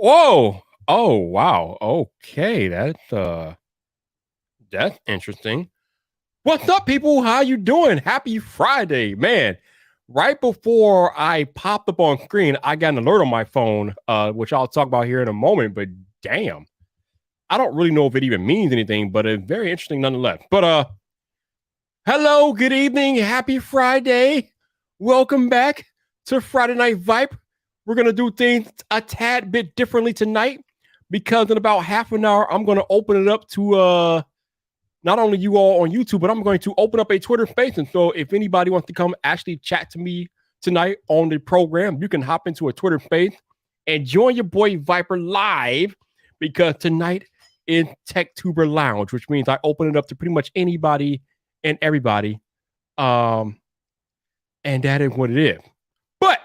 Whoa. Oh, wow. Okay, that's interesting. What's up, people? How you doing? Happy Friday, man. Right before I popped up on screen, I got an alert on my phone, which I'll talk about here in a moment, but damn. I don't really know if it even means anything, but it's very interesting nonetheless. But hello, good evening, happy Friday. Welcome back to Friday Night Vibe. We're gonna do things a tad bit differently tonight because in about half an hour, I'm gonna open it up to not only you all on YouTube, but I'm going to open up a Twitter space. And so if anybody wants to come actually chat to me tonight on the program, you can hop into a Twitter space and join your boy Viper live because tonight is TechTuber Lounge, which means I open it up to pretty much anybody and everybody. And that is what it is. But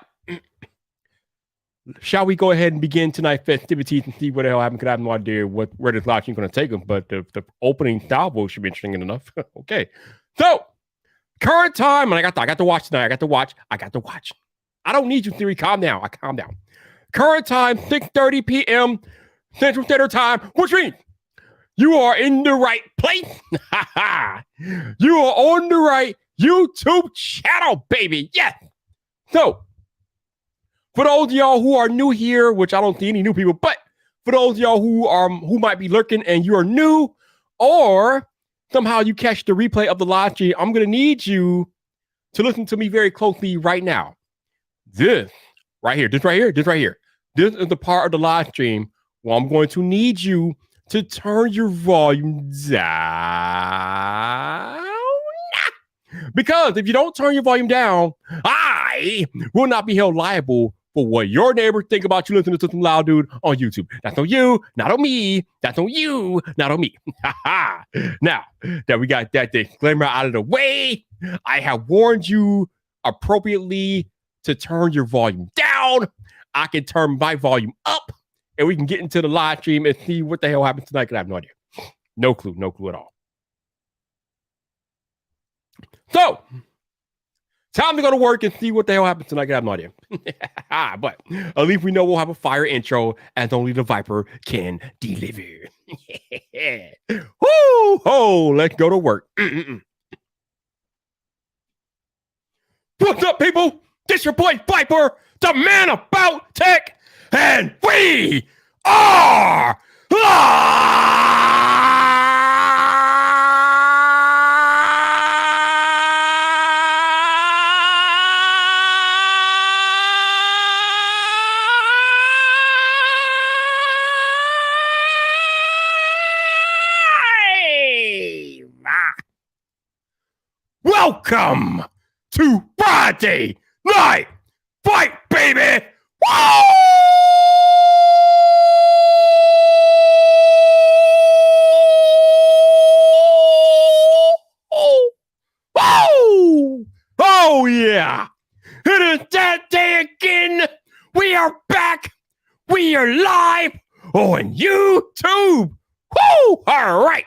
shall we go ahead and begin tonight's festivities and see what the hell happened? Because I have no idea where this live stream is going to take them. But the opening salvo should be interesting enough. Okay. So, current time, and I got to watch tonight. I got to watch. I don't need you, Theory. Calm down. Calm down. Current time, 6:30 p.m. Central Standard Time, which means you are in the right place. You are on the right YouTube channel, baby. Yes. So, for those of y'all who are new here, which I don't see any new people, but for those of y'all who might be lurking and you are new, or somehow you catch the replay of the live stream, I'm gonna need you to listen to me very closely right now. This right here. This is the part of the live stream where I'm going to need you to turn your volume down. Because if you don't turn your volume down, I will not be held liable for what your neighbors think about you listening to some loud dude on YouTube. That's on you, not on me. That's on you, not on me. Now that we got that disclaimer out of the way, I have warned you appropriately to turn your volume down. I can turn my volume up, and we can get into the live stream and see what the hell happens tonight, because I have no idea. No clue at all. So, time to go to work and see what the hell happens tonight. I have no idea. But at least we know we'll have a fire intro as only the Viper can deliver. Woo! Oh, let's go to work. What's up, people? This your boy Viper, the man about tech, and we are welcome to Friday Night Fight, baby! Woo! Oh, yeah! It is that day again! We are back! We are live on YouTube! Woo! All right!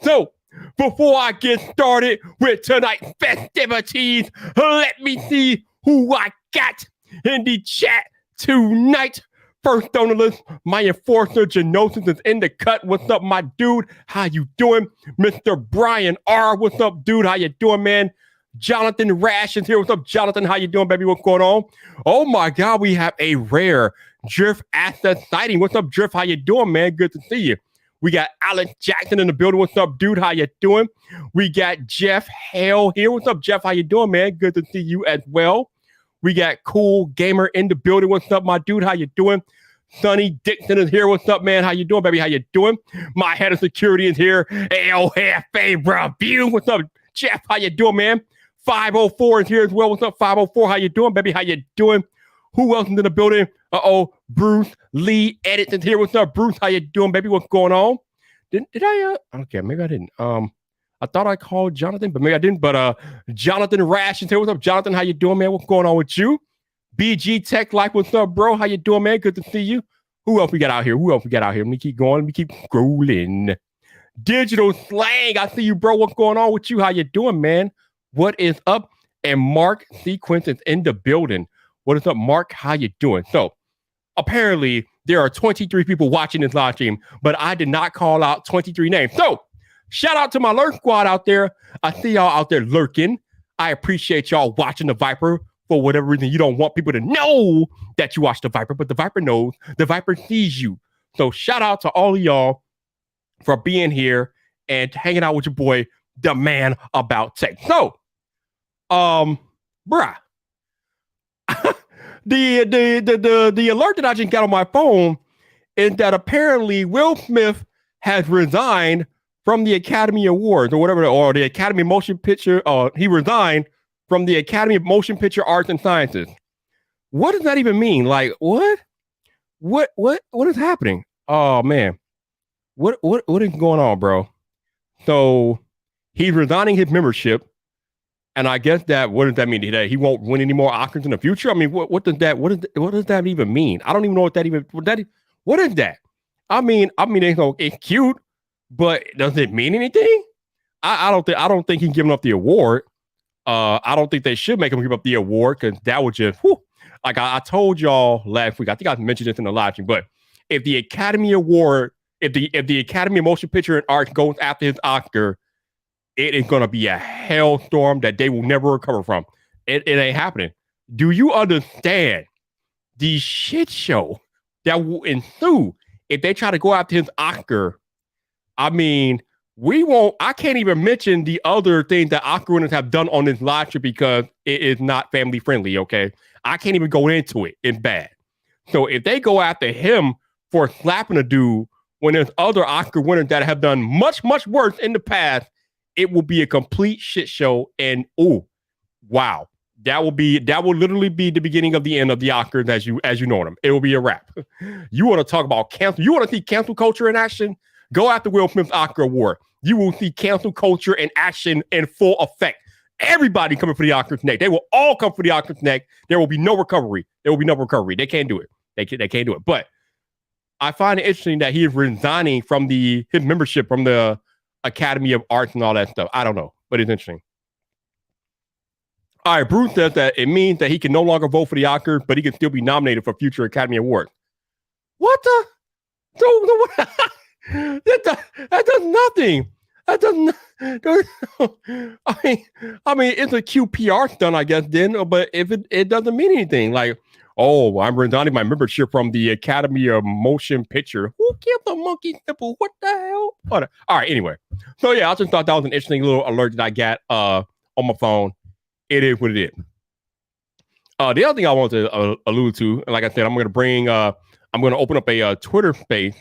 So, before I get started with tonight's festivities, let me see who I got in the chat tonight. First on the list, my enforcer Genosis is in the cut. What's up, my dude? How you doing? Mr. Bryan R. What's up, dude? How you doing, man? Jonathan Rash is here. What's up, Jonathan? How you doing, baby? What's going on? Oh my God, we have a rare Drift asset sighting. What's up, Drift? How you doing, man? Good to see you. We got Alex Jackson in the building. What's up, dude? How you doing? We got Jeff Hale here. What's up, Jeff? How you doing, man? Good to see you as well. We got Cool Gamer in the building. What's up, my dude? How you doing? Sonny Dixon is here. What's up, man? How you doing, baby? How you doing? My head of security is here. LFA review. What's up, Jeff? How you doing, man? 504 is here as well. What's up, 504? How you doing, baby? How you doing? Who else is in the building? Bruce Lee Edits is here. What's up, Bruce? How you doing, baby? What's going on? Did I? Okay, maybe I didn't. I thought I called Jonathan, but maybe I didn't. But Jonathan Rash is here. What's up, Jonathan? How you doing, man? What's going on with you? BG Tech Life, what's up, bro? How you doing, man? Good to see you. Who else we got out here? Let me keep going. Let me keep scrolling. Digital Slang, I see you, bro. What's going on with you? How you doing, man? What is up? And Mark Sequence is in the building. What is up, Mark? How you doing? So, apparently there are 23 people watching this live stream, but I did not call out 23 names. So shout out to my lurk squad out there. I see y'all out there lurking. I appreciate y'all watching the Viper. For whatever reason, you don't want people to know that you watch the Viper, but the Viper knows. The Viper sees you. So shout out to all of y'all for being here and hanging out with your boy, the man about tech. So, bruh, the alert that I just got on my phone is that apparently Will Smith has resigned from the Academy Awards or whatever, or the Academy Motion Picture. He resigned from the Academy of Motion Picture Arts and Sciences. What does that even mean? Like, what is happening? Oh man, what is going on, bro? So he's resigning his membership, and I guess what does that mean? That he won't win any more Oscars in the future? I mean, what does that even mean? I don't even know what is that? I mean, it's cute, but does it mean anything? I don't think he's giving up the award. I don't think they should make him give up the award because that would just, like I told y'all last week. I think I mentioned this in the live stream, but if the Academy Award, if the Academy of Motion Picture and Arts goes after his Oscar, it is going to be a hellstorm that they will never recover from. It ain't happening. Do you understand the shit show that will ensue if they try to go after his Oscar? I mean, I can't even mention the other things that Oscar winners have done on this live stream because it is not family friendly, okay? I can't even go into it. It's bad. So if they go after him for slapping a dude when there's other Oscar winners that have done much, much worse in the past, it will be a complete shit show. And wow. That will literally be the beginning of the end of the Oscars as you know them. It will be a wrap. You want to talk about cancel? You want to see cancel culture in action? Go after Will Smith's Oscar award. You will see cancel culture in action in full effect. Everybody coming for the Oscars next. They will all come for the Oscars next. There will be no recovery. They can't do it. They can't do it. But I find it interesting that he is resigning from his membership from the Academy of Arts and all that stuff. I don't know, but it's interesting. All right, Bruce says that it means that he can no longer vote for the Oscars, but he can still be nominated for future Academy Awards. What the? That does nothing. That doesn't. I mean, it's a cute PR stunt, I guess. Then, but if it doesn't mean anything, like, oh, I'm resigning my membership from the Academy of Motion Picture. Who gives a monkey nipple? What the hell? All right. Anyway, so yeah, I just thought that was an interesting little alert that I got on my phone. It is what it is. The other thing I want to allude to, like I said, I'm going to open up a Twitter space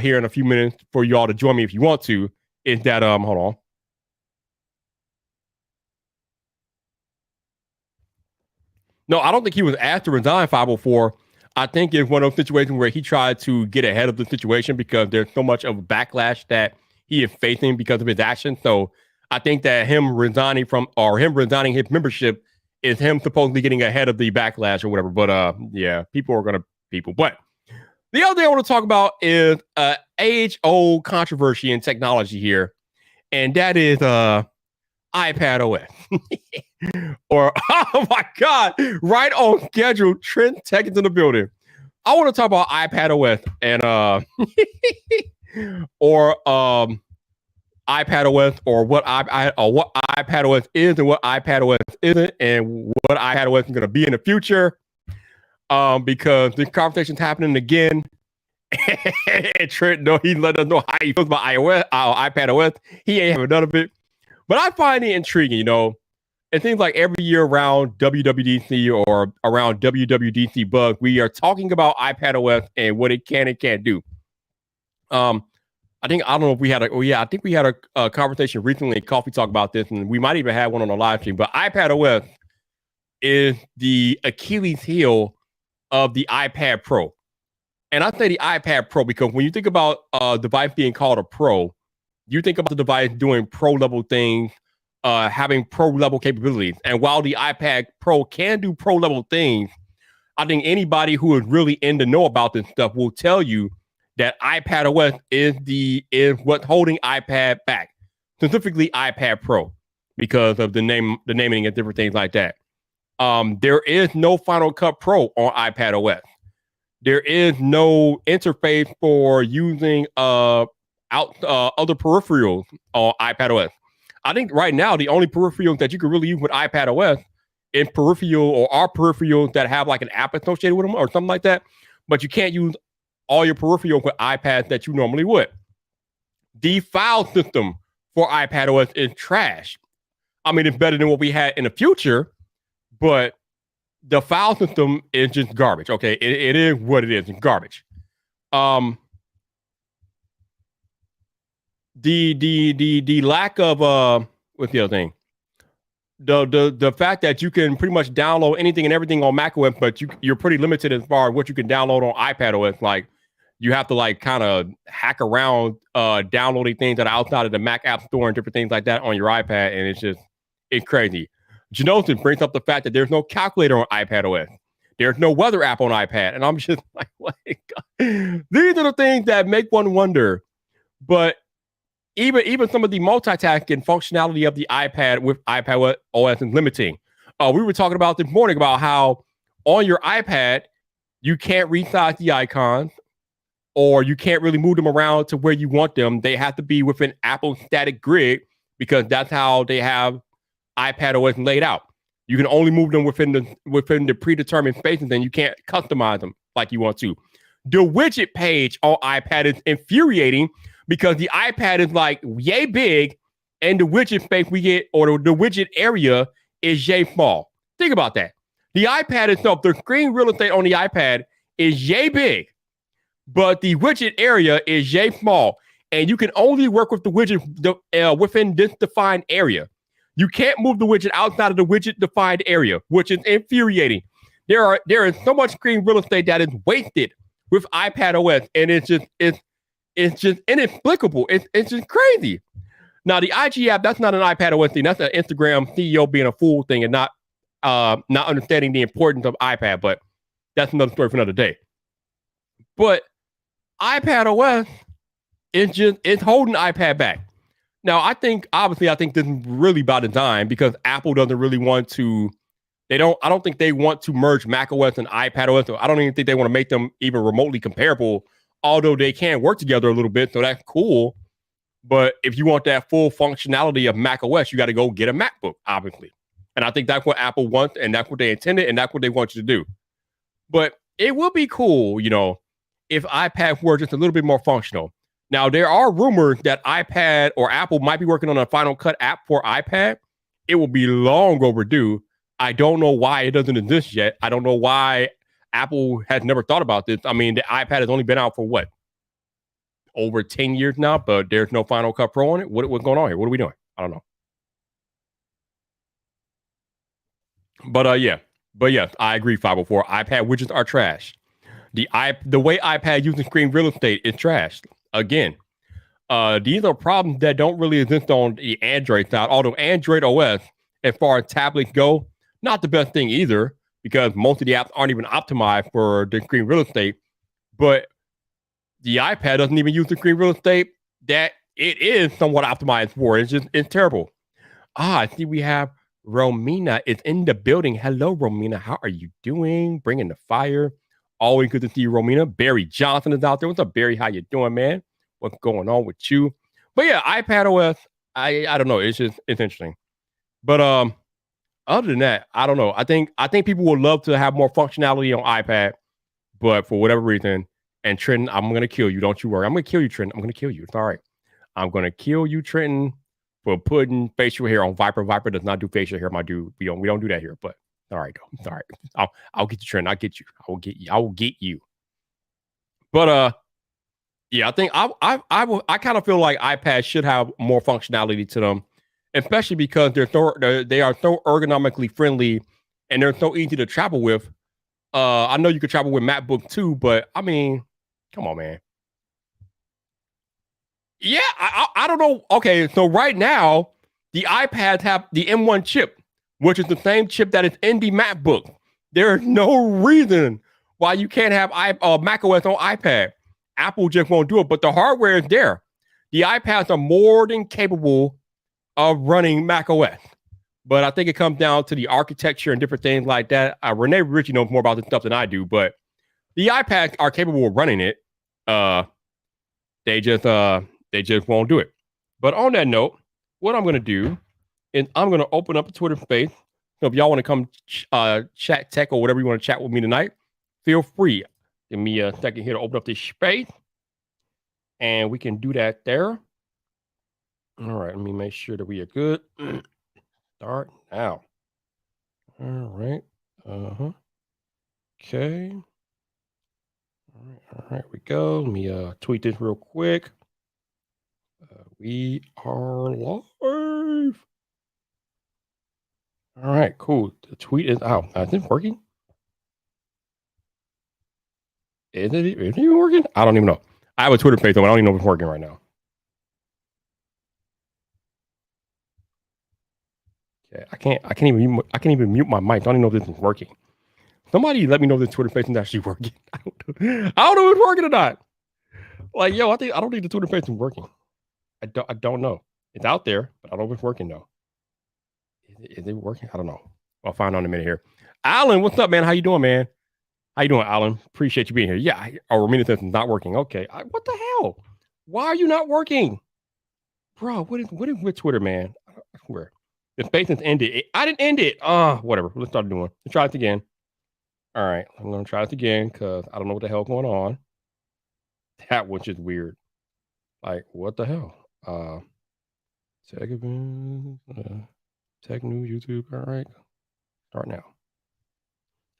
here in a few minutes for y'all to join me if you want to. Is that hold on. No, I don't think he was asked to resign 504. I think it's one of those situations where he tried to get ahead of the situation because there's so much of a backlash that he is facing because of his actions. So I think that him resigning his membership is him supposedly getting ahead of the backlash or whatever. But yeah, people are gonna. But the other thing I want to talk about is age-old controversy in technology here, and that is iPad OS. Or oh my God, right on schedule. Trent Tech is in the building. I want to talk about iPad OS and or iPad OS or what iPad OS is and what iPad OS isn't and what iPad OS is going to be in the future. Because this conversation's happening again. And Trent, he let us know how he feels about iPad OS. He ain't having none of it. But I find it intriguing, It seems like every year around WWDC or around WWDC Bug, we are talking about iPad OS and what it can and can't do. I don't know if we had I think we had a conversation recently in Coffee Talk about this, and we might even have one on the live stream. But iPad OS is the Achilles heel of the iPad Pro. And I say the iPad Pro because when you think about a device being called a Pro, you think about the device doing pro-level things, having pro-level capabilities. And while the iPad Pro can do pro-level things, I think anybody who is really in the know about this stuff will tell you that iPad OS is what's holding iPad back, specifically iPad Pro, because of the naming and different things like that. There is no Final Cut Pro on iPad OS. there is no interface for using other peripherals on iPad OS. I think right now the only peripherals that you can really use with iPad OS is peripheral or are peripherals that have like an app associated with them or something like that. But you can't use all your peripherals with iPads that you normally would. The file system for iPad OS is trash. I mean, it's better than what we had in the future, but the file system is just garbage. Okay, it is what it is. It's garbage. The lack of what's the other thing? The fact that you can pretty much download anything and everything on macOS, but you're pretty limited as far as what you can download on iPadOS. Like you have to like kind of hack around downloading things that are outside of the Mac App Store and different things like that on your iPad, and it's crazy. Janosin brings up the fact that there's no calculator on iPadOS. There's no weather app on iPad, and I'm just like, what? These are the things that make one wonder. But even some of the multitasking functionality of the iPad with iPad OS is limiting. We were talking about this morning about how on your iPad, you can't resize the icons or you can't really move them around to where you want them. They have to be within Apple's static grid because that's how they have iPad OS laid out. You can only move them within the predetermined spaces and you can't customize them like you want to. The widget page on iPad is infuriating because the iPad is like yay big and the widget space we get or the widget area is yay small. Think about that. The iPad itself, the screen real estate on the iPad is yay big, but the widget area is yay small. And you can only work with the widget within this defined area. You can't move the widget outside of the widget defined area, which is infuriating. There is so much screen real estate that is wasted with iPad OS, and it's just inexplicable. It's just crazy. Now, the IG app, that's not an iPad OS thing. That's an Instagram CEO being a fool thing and not understanding the importance of iPad, but that's another story for another day. But iPad OS it's holding iPad back. Now, I think this is really by design because Apple doesn't really want to. I don't think they want to merge macOS and iPadOS. So I don't even think they want to make them even remotely comparable, although they can work together a little bit. So that's cool. But if you want that full functionality of macOS, you got to go get a MacBook, obviously. And I think that's what Apple wants, and that's what they intended, and that's what they want you to do. But it would be cool, if iPad were just a little bit more functional. Now, there are rumors that iPad or Apple might be working on a Final Cut app for iPad. It will be long overdue. I don't know why it doesn't exist yet. I don't know why Apple has never thought about this. I mean, the iPad has only been out for what? Over 10 years now, but there's no Final Cut Pro on it. What's going on here? What are we doing? I don't know. But yeah. But yes, I agree, 504. iPad widgets are trash. The way iPad uses screen real estate is trash. Again, these are problems that don't really exist on the Android side, although Android OS, as far as tablets go, not the best thing either, because most of the apps aren't even optimized for the screen real estate. But the iPad doesn't even use the screen real estate that it is somewhat optimized for. It's terrible. I see we have Romina is in the building. Hello, Romina. How are you doing? Bringing the fire. Always good to see you, Romina. Barry Johnson is out there. What's up, Barry? How you doing, man? What's going on with you? But yeah, iPad OS, I don't know. It's interesting. But other than that, I don't know. I think people would love to have more functionality on iPad, but for whatever reason, and Trenton, I'm gonna kill you. Don't you worry. I'm gonna kill you, Trenton. I'm gonna kill you. It's all right. I'm gonna kill you, Trenton, for putting facial hair on Viper. Viper does not do facial hair, my dude. We don't do that here. But all right, though. It's all right. I'll get you, Trenton. I'll get you. I will get you. But yeah, I think I kind of feel like iPads should have more functionality to them, especially because they are so ergonomically friendly and they're so easy to travel with. I know you could travel with MacBook too, but I mean, come on, man. Yeah, I don't know. Okay, so right now the iPads have the M1 chip, which is the same chip that is in the MacBook. There is no reason why you can't have macOS on iPad. Apple just won't do it, but the hardware is there. The iPads are more than capable of running macOS. But I think it comes down to the architecture and different things like that. Renee Ritchie knows more about this stuff than I do, but The iPads are capable of running it. They just won't do it. But on that note, what I'm gonna do is I'm gonna open up a Twitter space. So if y'all want to come chat tech or whatever you want to chat with me tonight, feel free. Give me a second here to open up this space, and we can do that there. All right, let me make sure that we are good. Start now. All right. Uh-huh. Okay. All right, we go. Let me tweet this real quick. We are live. All right, cool. The tweet is out. Is it working? Is it even working? I don't even know. I have a Twitter page, though, but I don't even know if it's working right now. Okay, I can't even mute my mic. I don't even know if this is working. Somebody let me know if this Twitter page is actually working. I don't know if it's working or not. Like, yo, I don't think the Twitter page is working. I don't know. It's out there, but I don't know if it's working though. Is it working? I don't know. I'll find out in a minute here. Alan, what's up, man? How you doing, man? How you doing, Alan? Appreciate you being here. Yeah, our minute is not working. Okay, what the hell? Why are you not working, bro? What is with Twitter, man? I swear, the space has ended. I didn't end it. Whatever. Let's start doing. Let's try it again. All right, I'm gonna try it again because I don't know what the hell going on. That was just weird. Like, what the hell? Tech event, tech news, YouTube. All right, start now.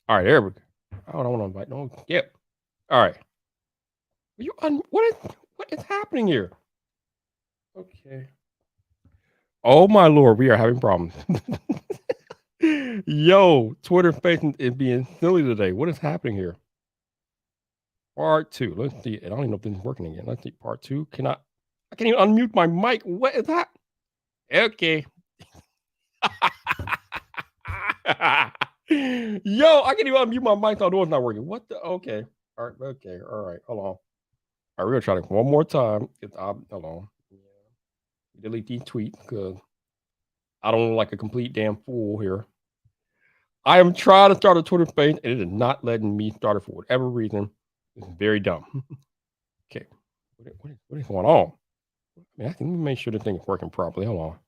All right, there we go. I don't want to invite no. Yep. All right. What is happening here? Okay. Oh my lord, we are having problems. Yo, Twitter Space is being silly today. What is happening here? Part two. Let's see. I don't even know if this is working again. Let's see. Part two. I can't even unmute my mic. What is that? Okay. Yo, I can't even unmute my mic. The door's not working. What the? Okay. All right. Okay. All right. Hold on. All right. We're going to try this one more time. Hold on. Delete these tweets because I don't look like a complete damn fool here. I am trying to start a Twitter space and it is not letting me start it for whatever reason. It's very dumb. Okay. What is going on? I mean, I think we make sure the thing is working properly. Hold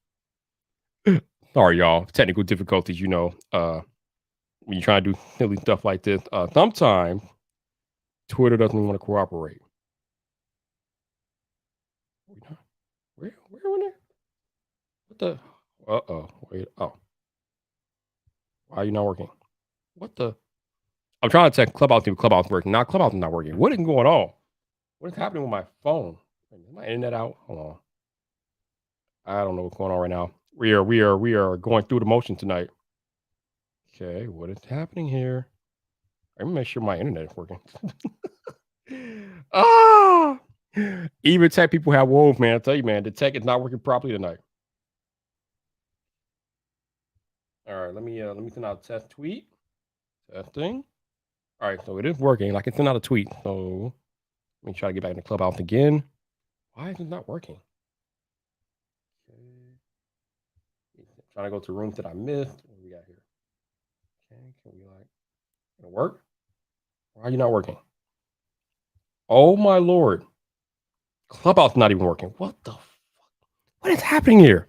on. Sorry, y'all. Technical difficulties, when you try to do silly stuff like this, sometimes Twitter doesn't want to cooperate. Where were they? What the? Wait. Oh. Why are you not working? What the? I'm trying to check Clubhouse if Clubhouse is working. Now Clubhouse is not working. What is going on? What is happening with my phone? Is my internet out? Hold on. I don't know what's going on right now. We are going through the motion tonight. Okay, what is happening here? Let me make sure my internet is working. Ah, even tech people have woes, man. I tell you, man, the tech is not working properly tonight. All right, let me send out a test tweet. Testing. All right, so it is working. Like it's sent out a tweet. So let me try to get back in the Clubhouse again. Why is it not working? Okay. Trying to go to rooms that I missed. What do we got here? Okay, can we it'll work? Why are you not working? Oh my lord. Clubhouse not even working. What the fuck? What is happening here?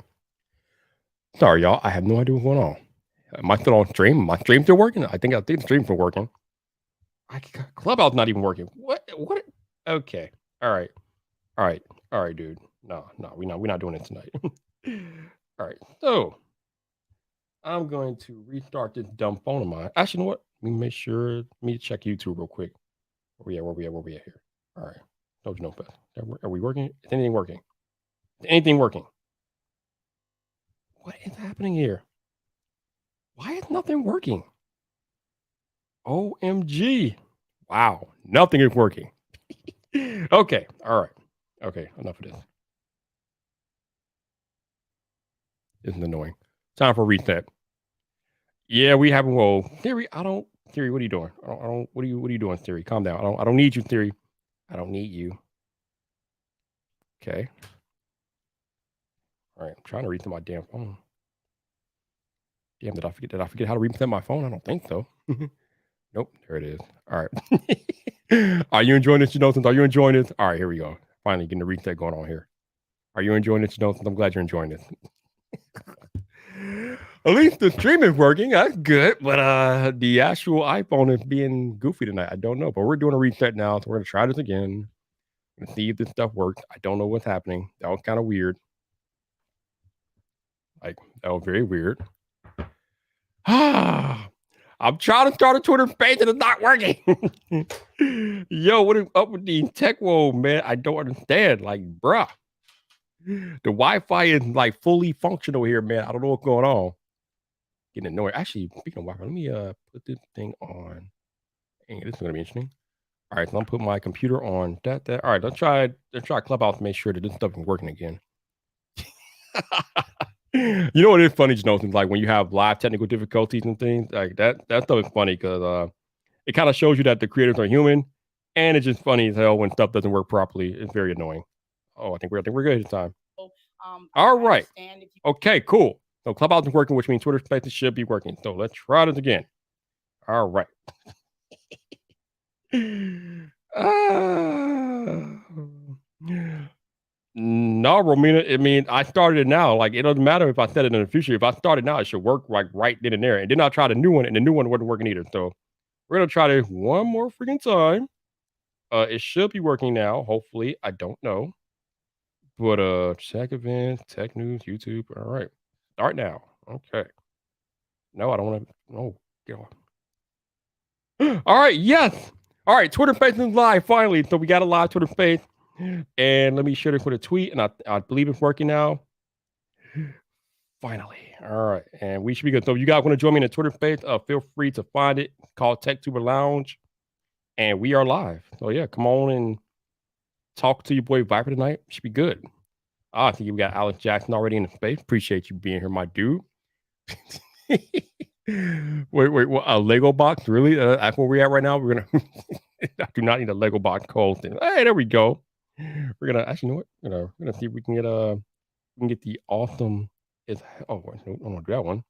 Sorry, y'all. I have no idea what's going on. Am I still on stream? My stream still working? I think the stream's still working. Clubhouse not even working. What? Okay. All right, dude. No, we're not doing it tonight. All right. So I'm going to restart this dumb phone of mine. Actually, you know what? Let me make sure. Let me check YouTube real quick. Where we at here? All right. Told you no best. Are we working? Is anything working? Is anything working? What is happening here? Why is nothing working? OMG. Wow. Nothing is working. Okay. All right. Okay. Enough of this. Isn't annoying. Time for reset. Yeah, we haven't. Well, Theory, Theory, what are you doing? I don't. What are you doing, Theory? Calm down. I don't need you, Theory. I don't need you. Okay. All right. I'm trying to reset my damn phone. Damn, did I forget how to reset my phone? I don't think so. Nope, there it is. All right. Are you enjoying this, Janothan? Are you enjoying this? All right, here we go. Finally getting the reset going on here. Are you enjoying this, Janothan? I'm glad you're enjoying this. At least the stream is working. That's good. But the actual iPhone is being goofy tonight. I don't know. But we're doing a reset now, so we're gonna try this again and see if this stuff works. I don't know what's happening. That was kind of weird. Like that was very weird. I'm trying to start a Twitter page and it's not working. Yo, what is up with the tech world, man? I don't understand. Like, bruh. The Wi-Fi is like fully functional here, man. I don't know what's going on. Getting annoyed. Actually, speaking of Wi-Fi, let me put this thing on. Dang, this is gonna be interesting. All right, so I'm putting my computer on that. All right, let's try Clubhouse to make sure that this stuff is working again. You know what is funny, Jonathan? Like when you have live technical difficulties and things like that stuff is funny because it kind of shows you that the creators are human, and it's just funny as hell when stuff doesn't work properly. It's very annoying. Oh, I think we're good this time. All right. Okay, cool. So Clubhouse is working, which means Twitter Spaces should be working. So let's try this again. All right. No, Romina. I mean, I started it now. Like, it doesn't matter if I set it in the future. If I start it now, it should work like right then and there. And then I'll try the new one, and the new one wasn't working either. So we're gonna try this one more freaking time. It should be working now. Hopefully, I don't know. But check events, tech news, YouTube. All right, start now. Okay. No, I don't want to. No, get on. All right. Yes. All right. Twitter Spaces is live finally. So we got a live Twitter Space. And let me share this with a tweet, and I believe it's working now. Finally. All right. And we should be good. So if you guys want to join me in the Twitter Space, feel free to find it. It's called TechTuber Lounge. And we are live. So yeah, come on and talk to your boy Viper tonight. Should be good. I think we got Alex Jackson already in the space. Appreciate you being here, my dude. Wait, what? A Lego box? Really? That's where we're at right now? We're gonna I do not need a Lego box cold thing. Hey, there we go. We're gonna actually, you know what? We're gonna see if we can get the awesome is oh no, I don't want to do that one.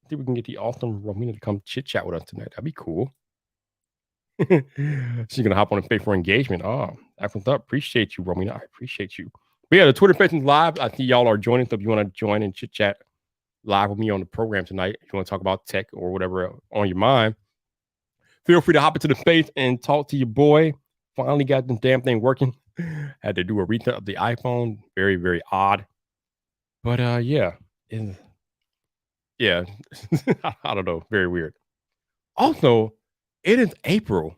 See if we can get the awesome Romina to come chit chat with us tonight. That'd be cool. She's gonna hop on the space for engagement. Oh, that's what's up. Appreciate you, Romina. I appreciate you. But yeah, the Twitter Space is live. I see y'all are joining. So if you want to join and chit chat live with me on the program tonight, if you want to talk about tech or whatever on your mind, feel free to hop into the space and talk to your boy. Finally got the damn thing working. Had to do a reset of the iPhone. Very, very odd. But yeah. Yeah. I don't know. Very weird. Also, it is April,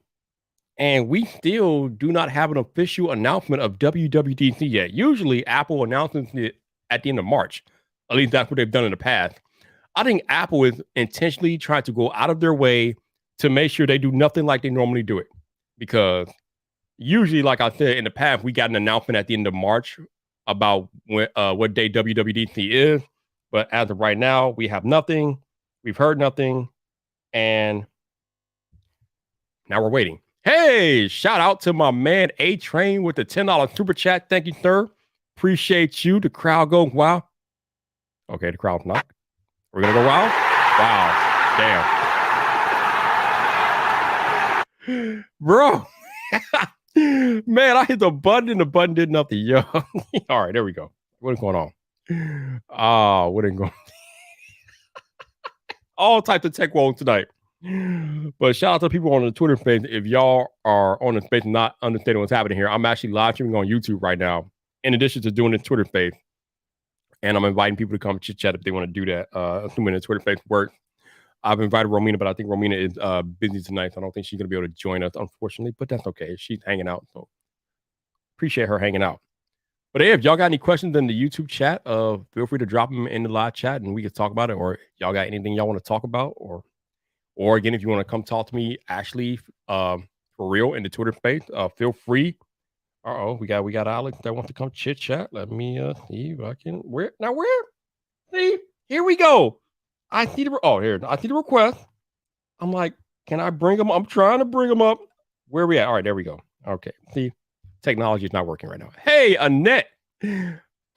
and we still do not have an official announcement of WWDC yet. Usually, Apple announces it at the end of March. At least that's what they've done in the past. I think Apple is intentionally trying to go out of their way to make sure they do nothing like they normally do it. Because usually, like I said, in the past, we got an announcement at the end of March about what day WWDC is. But as of right now, we have nothing. We've heard nothing. And now we're waiting. Hey, shout out to my man A-Train with the $10 super chat. Thank you, sir. Appreciate you. The crowd goes wild. Okay, the crowd's not. We're going to go wild? Wow. Damn. Bro. Man, I hit the button and the button did nothing. Yo. All right, there we go. What is going on? Oh, what is going on? All types of tech world tonight. But shout out to people on the Twitter space. If y'all are on the space and not understanding what's happening here, I'm actually live streaming on YouTube right now, in addition to doing the Twitter space. And I'm inviting people to come chit chat if they want to do that, assuming the Twitter space works. I've invited Romina, but I think Romina is busy tonight, so I don't think she's going to be able to join us, unfortunately. But that's okay. She's hanging out, so appreciate her hanging out. But hey, if y'all got any questions in the YouTube chat, feel free to drop them in the live chat, and we can talk about it. Or y'all got anything y'all want to talk about, or again, if you want to come talk to me, Ashley, for real in the Twitter space, feel free. We got Alex that wants to come chit chat. Let me see if I can. Where? See, here we go. I see the request. I'm like, can I bring them? I'm trying to bring them up. Where are we at? All right, there we go. Okay. See, technology is not working right now. Hey, Annette.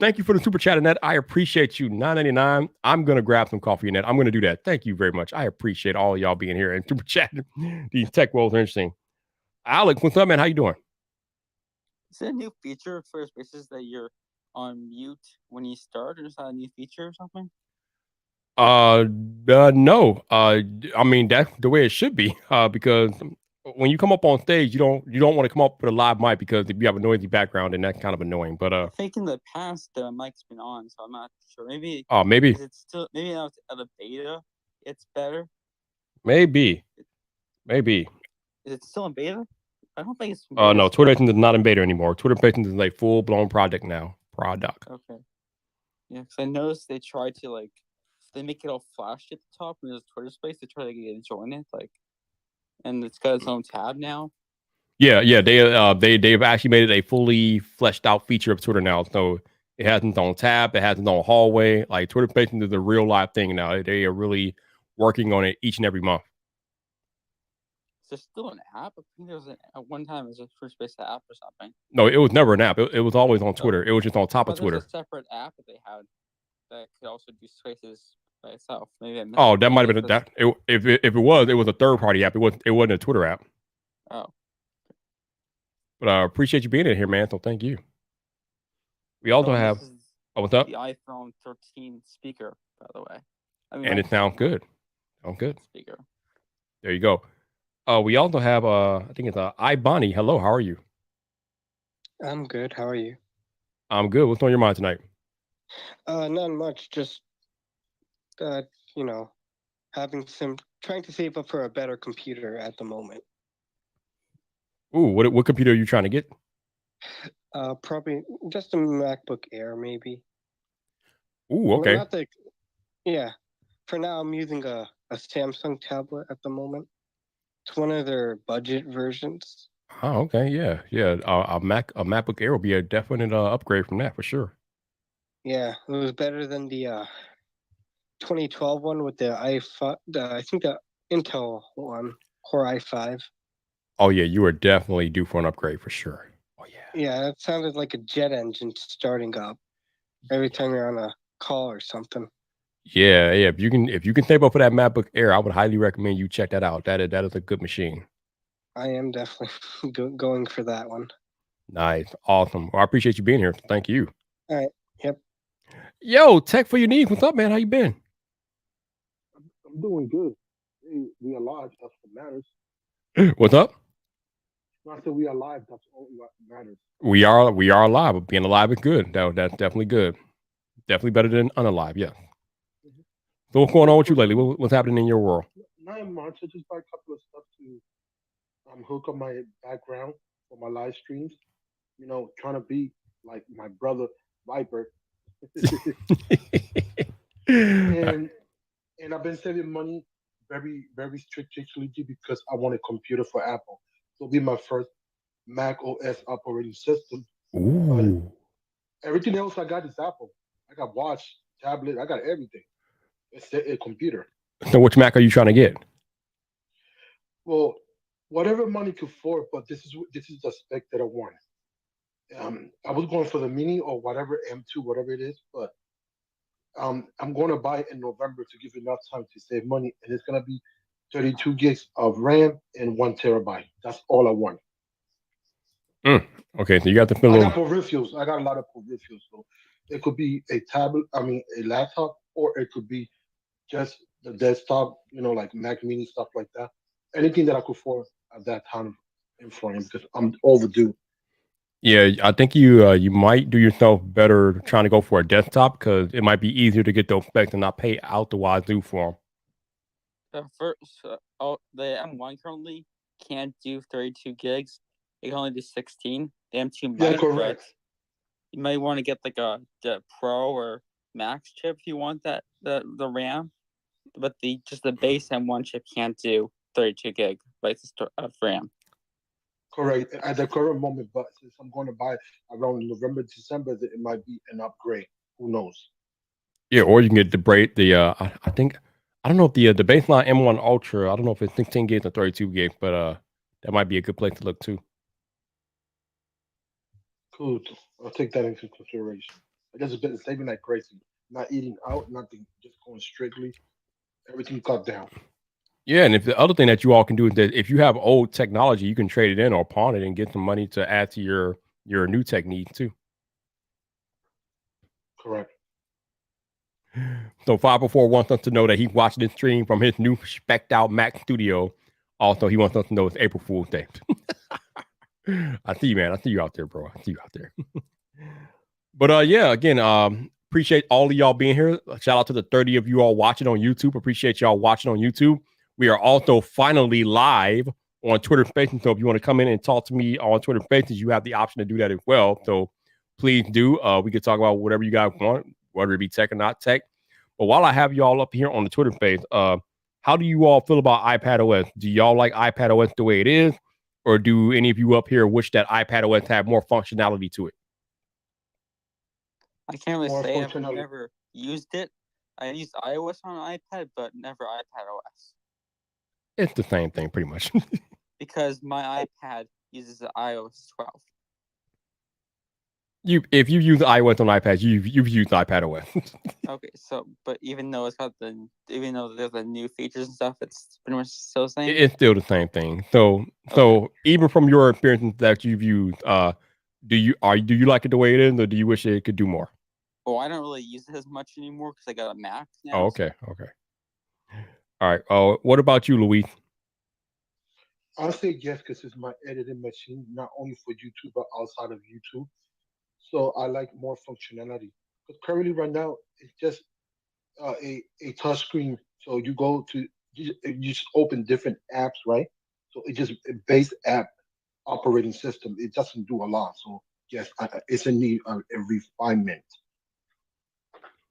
Thank you for the super chat, Annette. I appreciate you. $9.99. I'm gonna grab some coffee, Annette. I'm gonna do that. Thank you very much. I appreciate all of y'all being here and super chatting. These tech worlds are interesting. Alex, what's up, man? How you doing? Is it a new feature for Spaces that you're on mute when you start, or is that a new feature or something? No. I mean that's the way it should be. Because when you come up on stage, you don't want to come up with a live mic because if you have a noisy background, then that's kind of annoying. But I think in the past the mic's been on, so I'm not sure. Maybe maybe, is it still? Maybe now it's at a beta. It's better. maybe, maybe. Is it still in beta? I don't think it's in beta No, still. Twitter Patience is not in beta anymore. Twitter Patience is like full blown project now. Product. Okay. Yeah, because I noticed they tried to they make it all flashy at the top when there's Twitter Space. They try to get you to join it, and it's got its own tab now. Yeah. They've actually made it a fully fleshed out feature of Twitter now. So it has its own tab. It has its own hallway. Like Twitter Patience is a real live thing now. They are really working on it each and every month. Is there still an app? I think there was at one time it was a Twitter Space app or something. No, it was never an app. It was always on Twitter. It was just on top of But there's Twitter. a separate app that they had that could also do Spaces by itself. Maybe I missed. Oh, that might have been that. If it was a third party app. It wasn't a Twitter app. Oh. But I appreciate you being in here, man. So thank you. We also have. Oh, what's up? The iPhone 13 speaker, by the way. And it sounds good. Sounds good. Speaker. There you go. We also have I think it's iBonnie. Hello, how are you? I'm good. How are you? I'm good. What's on your mind tonight? Not much. Just you know, trying to save up for a better computer at the moment. Ooh, what computer are you trying to get? Probably just a MacBook Air, maybe. Ooh, okay. Yeah. For now, I'm using a Samsung tablet at the moment. It's one of their budget versions. Oh, okay. Yeah. A MacBook Air will be a definite upgrade from that for sure. Yeah, it was better than the 2012 one with the i5. I think the Intel one, Core i5. Oh yeah, you are definitely due for an upgrade for sure. Oh yeah. Yeah, it sounded like a jet engine starting up every time you're on a call or something. Yeah. If you can save up for that MacBook Air, I would highly recommend you check that out. That is a good machine. I am definitely going for that one. Nice, awesome. Well, I appreciate you being here. Thank you. All right. Yep. Yo, Tech for Your Needs. What's up, man? How you been? I'm doing good. We alive. That's what matters. What's up? I said we alive. That's all what matters. We are alive. Being alive is good. That's definitely good. Definitely better than unalive. Yeah. Mhm. So what's going on with you lately? What's happening in your world? Not much. I just buy a couple of stuff to hook up my background for my live streams. Trying to be like my brother Viper. and and I've been saving money very very strategically because I want a computer for Apple. So it'll be my first Mac OS operating system. But Ooh. everything else I got is Apple. I got watch, tablet, I got everything. It's a computer. So which Mac are you trying to get? Well, whatever money could afford, but this is the spec that I want. I was going for the mini or whatever M2, whatever it is, but I'm going to buy it in November to give enough time to save money, and it's going to be 32 gigs of RAM and 1 terabyte. That's all I want. Okay, so you got the I got little. peripherals. I got a lot of peripherals. So it could be a tablet, a laptop, or it could be just the desktop, like Mac Mini stuff like that. Anything that I could afford at that time in front of him because I'm overdue. Yeah, I think you might do yourself better trying to go for a desktop because it might be easier to get those specs and not pay out the wazoo for them. The M1 currently can't do 32 gigs. It can only do 16. The M2 might. Yeah, correct. You might want to get like the Pro or Max chip if you want the RAM. But the base M1 chip can't do 32 gigabytes of RAM. Correct. At the current moment, but since I'm going to buy around November, December, it might be an upgrade. Who knows? Yeah, or you can get I think I don't know if the baseline M1 Ultra. I don't know if it's 16 gigs or 32 gigs, but that might be a good place to look too. Cool. I'll take that into consideration. I just been saving like crazy. Not eating out, nothing, just going strictly everything cut down. Yeah, and if the other thing that you all can do is that if you have old technology, you can trade it in or pawn it and get some money to add to your new technique too. Correct. So 504 wants us to know that he's watching this stream from his new specked out Mac studio. Also, he wants us to know it's April Fool's Day. I see you, man. I see you out there, bro. I see you out there. But yeah, again, appreciate all of y'all being here. Shout out to the 30 of you all watching on YouTube. Appreciate y'all watching on YouTube. We are also finally live on Twitter Spaces. So if you want to come in and talk to me on Twitter Spaces, you have the option to do that as well. So please do. We can talk about whatever you guys want, whether it be tech or not tech. But while I have y'all up here on the Twitter space, how do you all feel about iPad OS? Do y'all like iPad OS the way it is? Or do any of you up here wish that iPad OS had more functionality to it? I can't really More say I've functionality. never used it. I used iOS on an iPad, but never iPad OS It's the same thing, pretty much. because my iPad uses the iOS 12. If you use iOS on iPads, you've used iPad OS. Okay, so but even though there's the new features and stuff, it's pretty much still the same. It's still the same thing. So even from your experience that you've used, do you like it the way it is, or do you wish it could do more? Well, I don't really use it as much anymore because I got a Mac now. Oh, okay. All right. Oh, what about you, Luis? I'll say yes because it's my editing machine, not only for YouTube but outside of YouTube. So I like more functionality. But currently, right now, it's just a touch screen. So you go to you just open different apps, right? So it just a base app operating system. It doesn't do a lot. So yes, it's a need a refinement.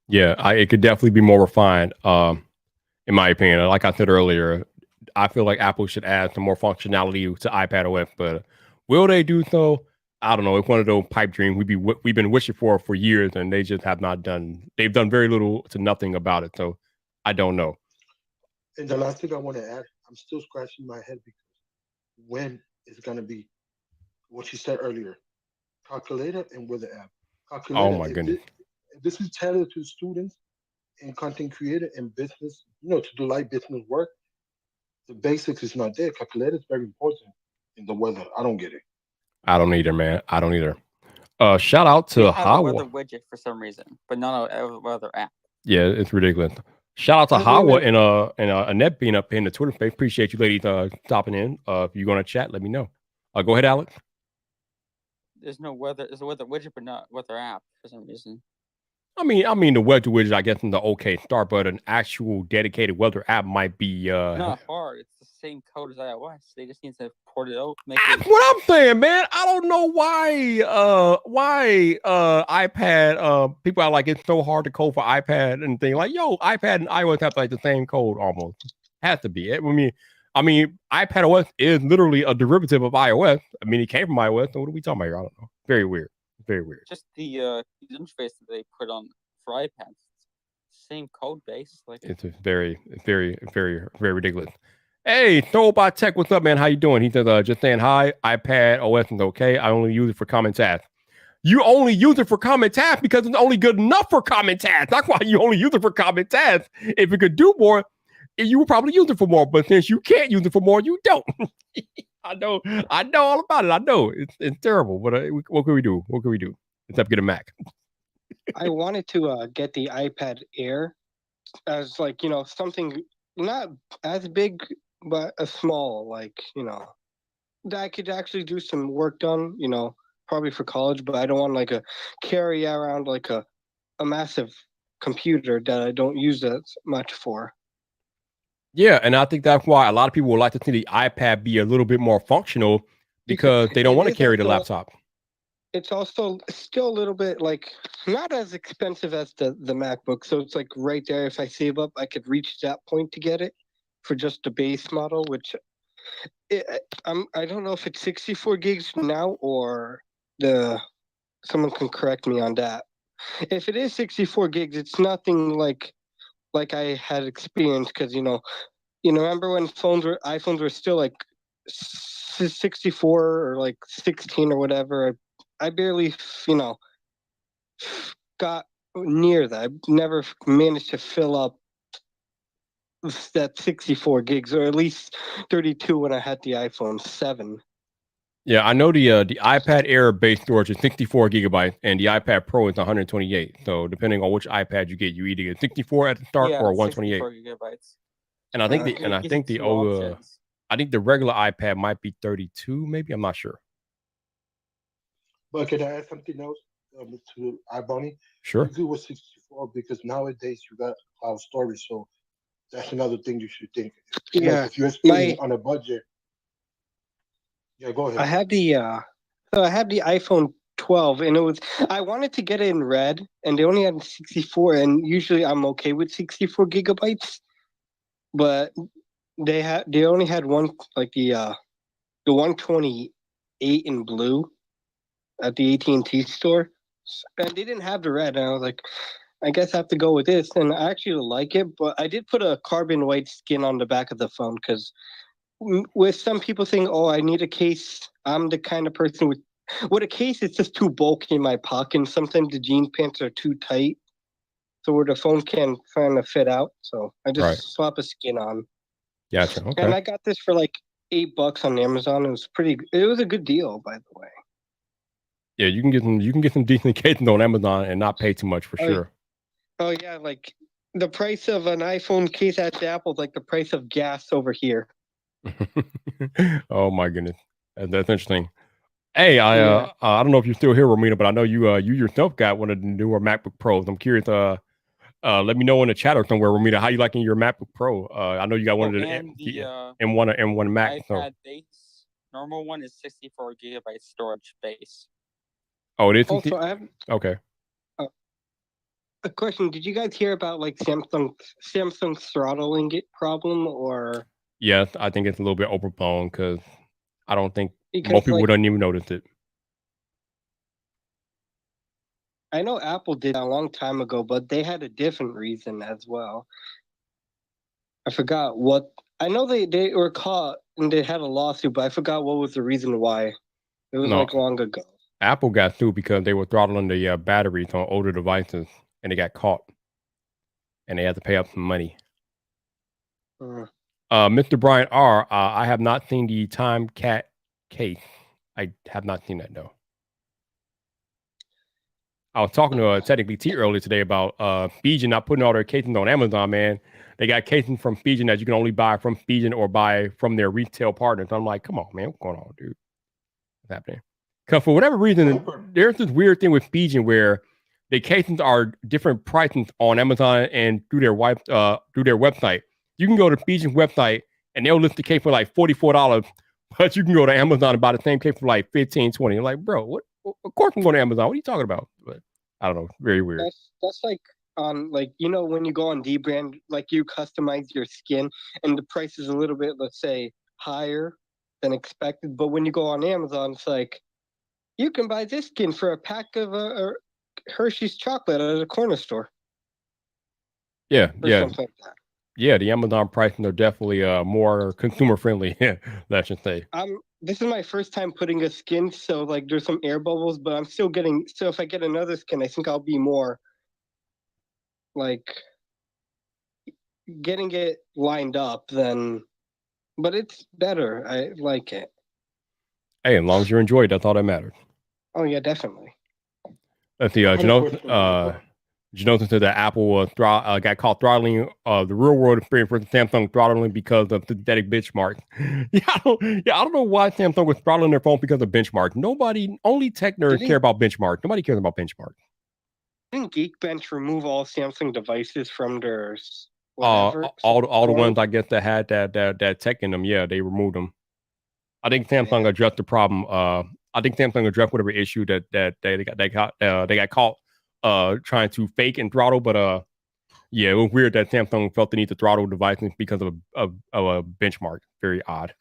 Yeah, it could definitely be more refined. In my opinion, like I said earlier, I feel like Apple should add some more functionality to iPad OS, but will they do so? I don't know. It's one of those pipe dreams we've been wishing for years, and they just have not done. They've done very little to nothing about it. So I don't know. And the last thing I want to add, I'm still scratching my head because when is going to be what you said earlier, calculator and weather app. Oh Calculator, my goodness. if this is tailored to students and content creator and business, to do light business work, the basics is not there. Calculator is very important in the weather. I don't get it. I don't either, man. I don't either. Shout out We to have a weather Hawa. widget for some reason, but not a weather app. Yeah, it's ridiculous. Shout out to Wait, wait, Hawa wait. and Annette being up in the Twitter space. Appreciate you ladies stopping in. If you're gonna chat, let me know. Go ahead, Alex. There's no weather. There's a weather widget, but not weather app for some reason. I mean the weather widget, I guess, in the OK start, but an actual dedicated weather app might be. Not hard. It's the same code as iOS. They just need to port it out. That's what I'm saying, man. I don't know why iPad people are like it's so hard to code for iPad and thing like iPad and iOS have like the same code almost. Has to be. I mean iPad OS is literally a derivative of iOS. I mean it came from iOS. So what are we talking about here? I don't know. Very weird. Very weird. Just the interface that they put on for iPads. Same code base. Like It's very ridiculous. Hey, Throwbot Tech, what's up, man? How you doing? He says, just saying hi. iPad OS is okay. I only use it for common tasks. You only use it for common tasks because it's only good enough for common tasks. That's why you only use it for common tasks. If it could do more, you would probably use it for more. But since you can't use it for more, you don't. I know all about it. I know it's terrible. But what can we do? What can we do except get a Mac? I wanted to get the iPad Air as like something not as big but a small that I could actually do some work done. Probably for college, but I don't want like a carry around like a massive computer that I don't use that much for. Yeah, and I think that's why a lot of people would like to see the iPad be a little bit more functional because they don't want to carry the laptop. It's also still a little bit like not as expensive as the MacBook, so it's like right there. If I save up, I could reach that point to get it for just the base model, which I don't know if it's 64 gigs now or someone can correct me on that. If it is 64 gigs, it's nothing like I had experienced because remember when iPhones were still like 64 or like 16 or whatever. I barely got near that. I never managed to fill up that 64 gigs, or at least 32 when I had the iPhone 7. Yeah, I know the iPad Air base storage is 64 gigabytes, and the iPad Pro is 128. So depending on which iPad you get, you either get 64 at the start Yeah, or it's 128. 64 gigabytes. And I think Okay. I These think are the two options. I think the regular iPad might be 32, maybe. I'm not sure. But can I add something else to iBunny? Sure. You good with 64 because nowadays you got cloud storage, so that's another thing you should think. Yeah, If you're spending on a budget, yeah, go I ahead. had the iPhone 12, and I wanted to get it in red, and they only had 64, and usually I'm okay with 64 gigabytes, but they only had one, like the 128 in blue at the AT&T store, and they didn't have the red, and I was like, I guess I have to go with this, and I actually like it, but I did put a carbon white skin on the back of the phone because with some people saying, "Oh, I need a case," I'm the kind of person with a case. It's just too bulky in my pocket. And sometimes the jean pants are too tight, so where the phone can kind of fit out. So I just Right. slap a skin on, Gotcha. and Okay. I got this for like $8 on Amazon. It was a good deal, by the way. Yeah, you can get some decent cases on Amazon and not pay too much for Oh, sure. oh yeah, like the price of an iPhone case at Apple is like the price of gas over here. Oh my goodness, that's interesting. Hey, Yeah. I don't know if you're still here, Romina, but I know you yourself got one of the newer MacBook Pros. I'm curious. Let me know in the chat or somewhere, Romina, how you liking your MacBook Pro? I know you got one Oh, of and the the M1 Mac. So, iPad base normal one is 64 gigabyte storage base. oh, it is. Also, I have Okay. a question. Did you guys hear about like Samsung's throttling it problem, or Yes, I think it's a little bit overblown because I don't think most because people like don't even notice it. I know Apple did that a long time ago, but they had a different reason as well. I forgot what. I know they were caught and they had a lawsuit, but I forgot what was the reason why. It was No, like long ago. Apple got sued because they were throttling the batteries on older devices, and they got caught, and they had to pay up some money. Uh, Mr. Bryan R, I have not seen the Time Cat case. I have not seen that though. I was talking to technically T earlier today about Fijian not putting all their casings on Amazon, man. They got casings from Fijian that you can only buy from Fijian or buy from their retail partners. I'm like, come on, man, what's going on, dude? What's happening? Because for whatever reason, there's this weird thing with Fijian where the casings are different prices on Amazon and through their website. You can go to Fijian website and they'll list the case for like $44, but you can go to Amazon and buy the same case for like 15, 20. I'm like, bro, what? Of course I'm going to Amazon. What are you talking about? But I don't know. Very weird. that's like on like when you go on Dbrand, like you customize your skin and the price is a little bit, let's say, higher than expected. But when you go on Amazon, it's like you can buy this skin for a pack of Hershey's chocolate at a corner store Yeah, or yeah, something like that. yeah. The Amazon pricing are definitely more consumer friendly. Let's just say. This is my first time putting a skin, so like there's some air bubbles, but I'm still getting. So if I get another skin, I think I'll be more like getting it lined up then. But it's better. I like it. Hey, as long as you enjoy it, that's all that matters. Oh yeah, definitely. Let's see. I had a question on that. Janota said that Apple was got caught throttling the real world experience versus Samsung throttling because of synthetic benchmarks. I don't know why Samsung was throttling their phone because of benchmarks. Only tech nerds care about benchmarks. Nobody cares about benchmarks. Didn't Geekbench remove all Samsung devices from their All whatever? the ones I guess that had that tech in them, yeah, they removed them. I think Samsung addressed the problem. I think Samsung addressed whatever issue that they got caught trying to fake and throttle, but yeah, it was weird that Samsung felt the need to throttle devices because of a benchmark. Very odd.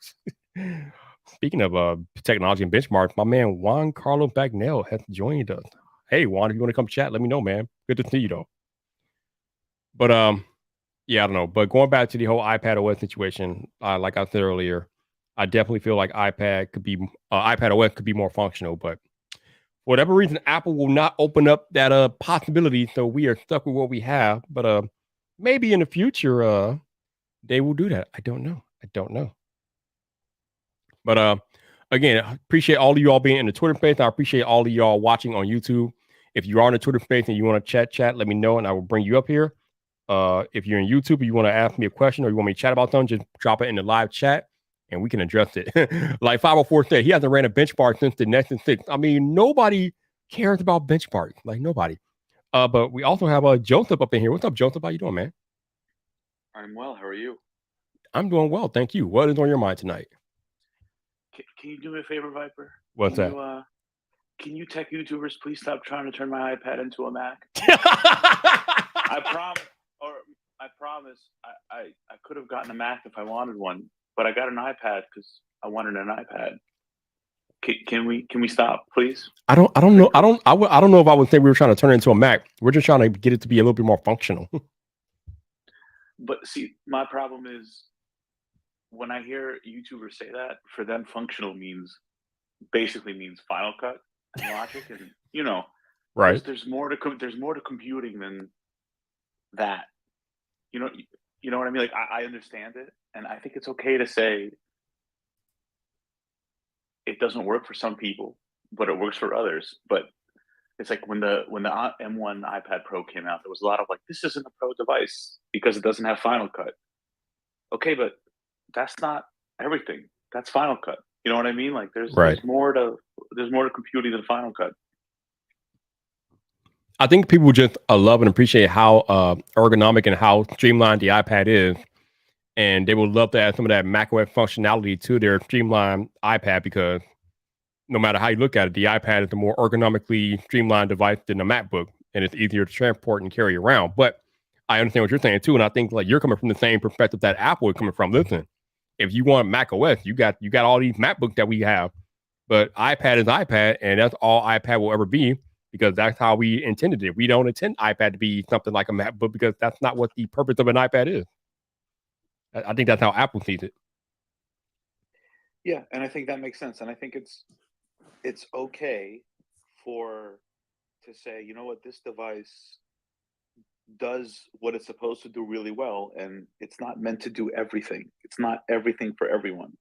Speaking of technology and benchmarks, my man Juan Carlos Bagnell has joined us. Hey Juan, if you want to come chat, let me know, man. Good to see you though. But yeah, I don't know. But going back to the whole iPad OS situation, like I said earlier, I definitely feel like iPad OS could be more functional. But whatever reason, Apple will not open up that possibility, so we are stuck with what we have. But maybe in the future, they will do that. I don't know. But again, I appreciate all of you all being in the Twitter space. I appreciate all of y'all watching on YouTube. If you are in the Twitter space and you want to chat, let me know and I will bring you up here. If you're in YouTube and you want to ask me a question or you want me to chat about something, just drop it in the live chat and we can address it. Like 504 said, he hasn't ran a benchmark since the Nexus 6. I mean, nobody cares about benchmarks. Like nobody. But we also have Joseph up in here. What's up, Joseph? How you doing, man? I'm well. How are you? I'm doing well, thank you. What is on your mind tonight? Can you do me a favor, Viper? What's that? Can you tech YouTubers please stop trying to turn my iPad into a Mac? I promise. I could have gotten a Mac if I wanted one, but I got an iPad because I wanted an iPad. Can we stop, please? I don't know. I don't know if I would say we were trying to turn it into a Mac. We're just trying to get it to be a little bit more functional. But see, my problem is when I hear YouTubers say that, for them, functional basically means Final Cut and Logic, and right? There's more to computing than that. You know what I mean? Like I understand it, and I think it's okay to say it doesn't work for some people, but it works for others. But it's like when the M1 iPad Pro came out, there was a lot of like, this isn't a pro device because it doesn't have Final Cut. Okay, but that's not everything. That's Final Cut. You know what I mean? Like there's more to computing than Final Cut. I think people just love and appreciate how ergonomic and how streamlined the iPad is, and they would love to add some of that macOS functionality to their streamlined iPad because no matter how you look at it, the iPad is a more ergonomically streamlined device than the MacBook, and it's easier to transport and carry around. But I understand what you're saying too, and I think like you're coming from the same perspective that Apple is coming from. Listen, if you want Mac OS, you got all these MacBooks that we have, but iPad is iPad, and that's all iPad will ever be because that's how we intended it. We don't intend iPad to be something like a MacBook because that's not what the purpose of an iPad is. I think that's how Apple sees it. Yeah, and I think that makes sense, and I think it's okay to say, you know what, this device does what it's supposed to do really well, and it's not meant to do everything. It's not everything for everyone.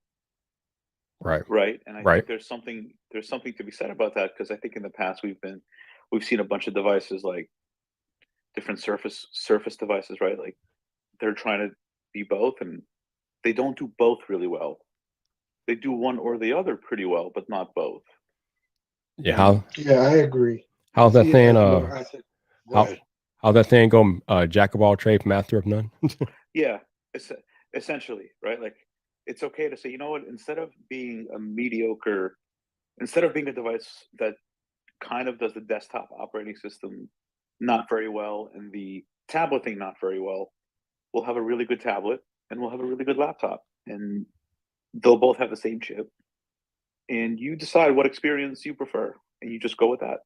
Right. And I think there's something to be said about that, because I think in the past we've seen a bunch of devices like different surface devices, right? Like they're trying to be both, and they don't do both really well. They do one or the other pretty well, but not both. Yeah, I agree. How's that saying? How's that saying go? Jack of all trades, master of none. Yeah, essentially, right? Like it's okay to say, you know what? Instead of being a device that kind of does the desktop operating system not very well and the tablet thing not very well, we'll have a really good tablet and we'll have a really good laptop, and they'll both have the same chip, and you decide what experience you prefer, and you just go with that.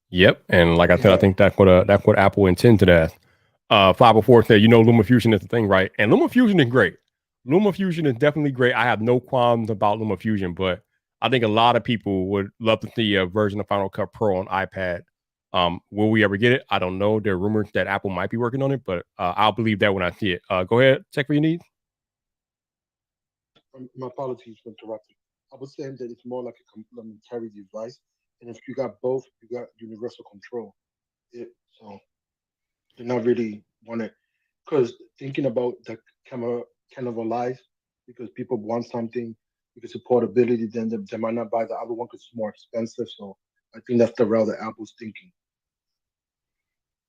Yep, and like I said, I think that's what Apple intended as. 504 said, LumaFusion is the thing, right? And LumaFusion is great. LumaFusion is definitely great. I have no qualms about LumaFusion, but I think a lot of people would love to see a version of Final Cut Pro on iPad. Will we ever get it? I don't know. There are rumors that Apple might be working on it, but I'll believe that when I see it. Go ahead, check for your needs. My apologies for interrupting. I was saying that it's more like a complementary device, and if you got both, you got universal control. So they're not really wanting, because thinking about the cannibalize, because people want something because of portability, then they might not buy the other one because it's more expensive. So I think that's the route that Apple's thinking.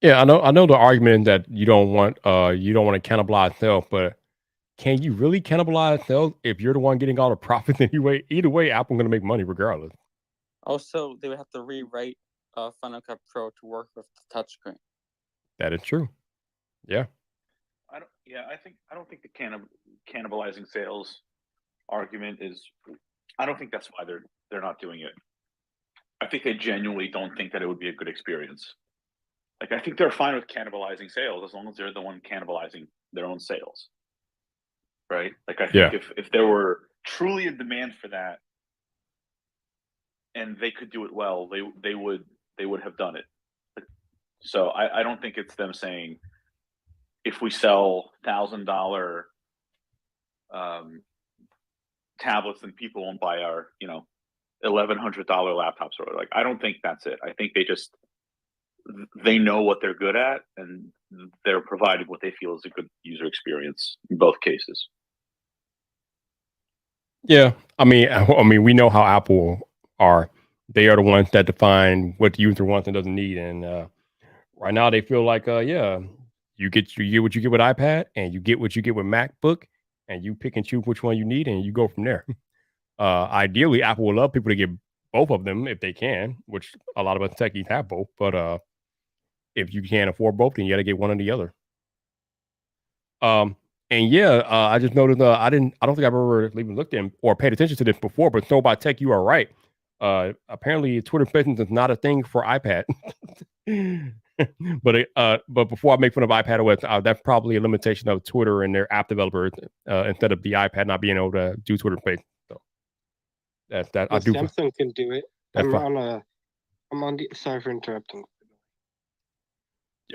Yeah, I know the argument that you don't want to cannibalize sales, but can you really cannibalize sales if you're the one getting all the profits anyway? Either way, Apple's going to make money regardless. Also, they would have to rewrite Final Cut Pro to work with the touchscreen. That is true. Yeah. I don't think the cannibalizing sales argument is. I don't think that's why they're not doing it. I think they genuinely don't think that it would be a good experience. Like I think they're fine with cannibalizing sales as long as they're the one cannibalizing their own sales. Right? Like I think if there were truly a demand for that, and they could do it well, they would have done it. So I don't think it's them saying if we sell $1,000 tablets, then people won't buy our $1,100 laptops, or like I don't think that's it. I think they know what they're good at, and they're providing what they feel is a good user experience in both cases. Yeah, I mean, we know how Apple are. They are the ones that define what the user wants and doesn't need, and right now they feel like, yeah, you get what you get with iPad, and you get what you get with MacBook, and you pick and choose which one you need, and you go from there. Ideally, Apple would love people to get both of them if they can, which a lot of us techies have both. But if you can't afford both, then you got to get one or the other. Um, and yeah, I just noticed I don't think I've ever even looked in or paid attention to this before, but so about tech, you are right. Apparently, Twitter Spaces is not a thing for iPad. But before I make fun of iPad OS, that's probably a limitation of Twitter and their app developers instead of the iPad not being able to do Twitter Spaces. So that's that. I Well, do. Samsung can do it. That's I'm fine. on the. Sorry for interrupting.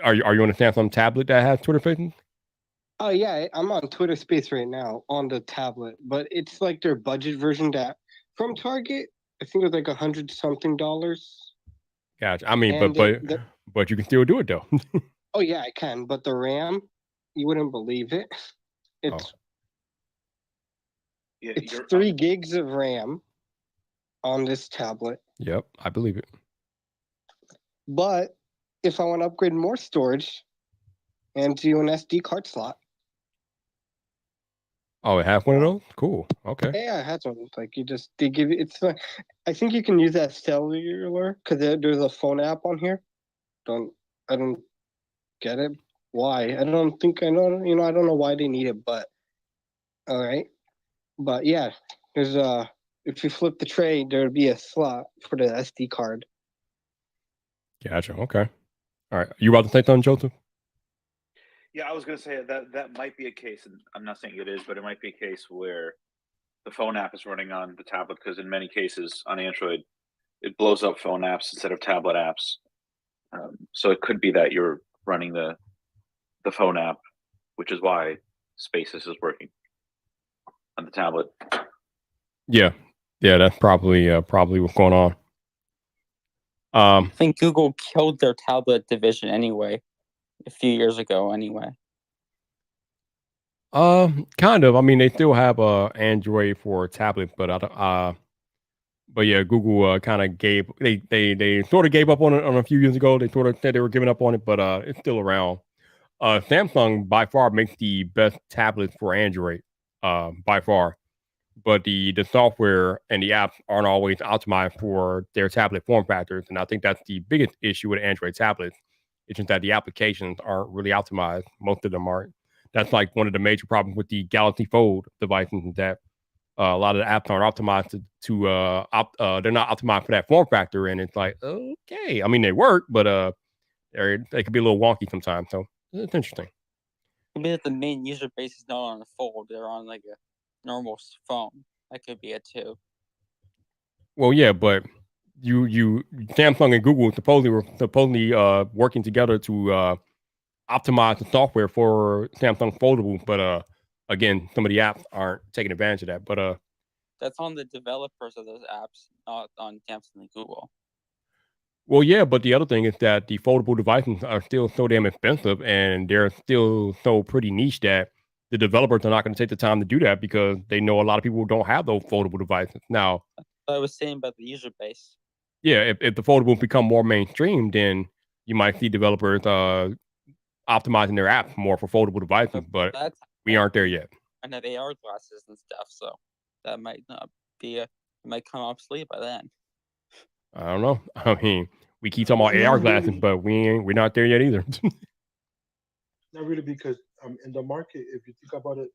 Are you on a Samsung tablet that has Twitter Spaces? Oh yeah, I'm on Twitter Space right now on the tablet, but it's like their budget version that from Target. I think it was like $100-something. Gotcha. I mean, And but you can still do it though. oh yeah, I can. But the RAM, you wouldn't believe it. It's Yeah, it's 3 gigs of RAM on this tablet. Yep, I believe it. But if I want to upgrade more storage and do an SD card slot, Oh, it has one of those. Cool. Okay. yeah, I had one. Like they give you. It's like I think you can use that cellular because there's a phone app on here. I don't get it. Why? I don't think I know. I don't know why they need it, but all right. But yeah, there's if you flip the tray, there'd be a slot for the SD card. Gotcha. Okay. All right. You about to say something, Joseph? Yeah, I was going to say that might be a case, and I'm not saying it is, but it might be a case where the phone app is running on the tablet, because in many cases on Android, it blows up phone apps instead of tablet apps. So it could be that you're running the phone app, which is why Spaces is working on the tablet. Yeah. Yeah, that's probably what's going on. I think Google killed their tablet division anyway, a few years ago anyway. Kind of. I mean, they still have Android for tablets, but I don't. But yeah, Google kind of gave they sort of gave up on it on a few years ago. They sort of said they were giving up on it, but it's still around. Samsung by far makes the best tablets for Android, by far. But the software and the apps aren't always optimized for their tablet form factors, and I think that's the biggest issue with Android tablets. It's just that the applications aren't really optimized. Most of them aren't. That's like one of the major problems with the Galaxy Fold devices, is that a lot of the apps aren't optimized they're not optimized for that form factor, and it's like, okay, I mean they work, but they could be a little wonky sometimes. So it's interesting. Maybe that the main user base is not on a fold; they're on like a normal phone. That could be it too. Well, yeah, but you Samsung and Google were supposedly working together to optimize the software for Samsung Foldable, but again, some of the apps aren't taking advantage of that. But that's on the developers of those apps, not on Samsung and Google. Well, yeah, but the other thing is that the foldable devices are still so damn expensive, and they're still so pretty niche that the developers are not going to take the time to do that because they know a lot of people don't have those foldable devices. Now, I was saying about the user base. Yeah, if the foldables become more mainstream, then you might see developers optimizing their apps more for foldable devices, but we aren't there yet. And have AR glasses and stuff, so that might not be it might come obsolete by then. I don't know. I mean, we keep talking about AR glasses, but we're not there yet either. Not really, because in the market, if you think about it,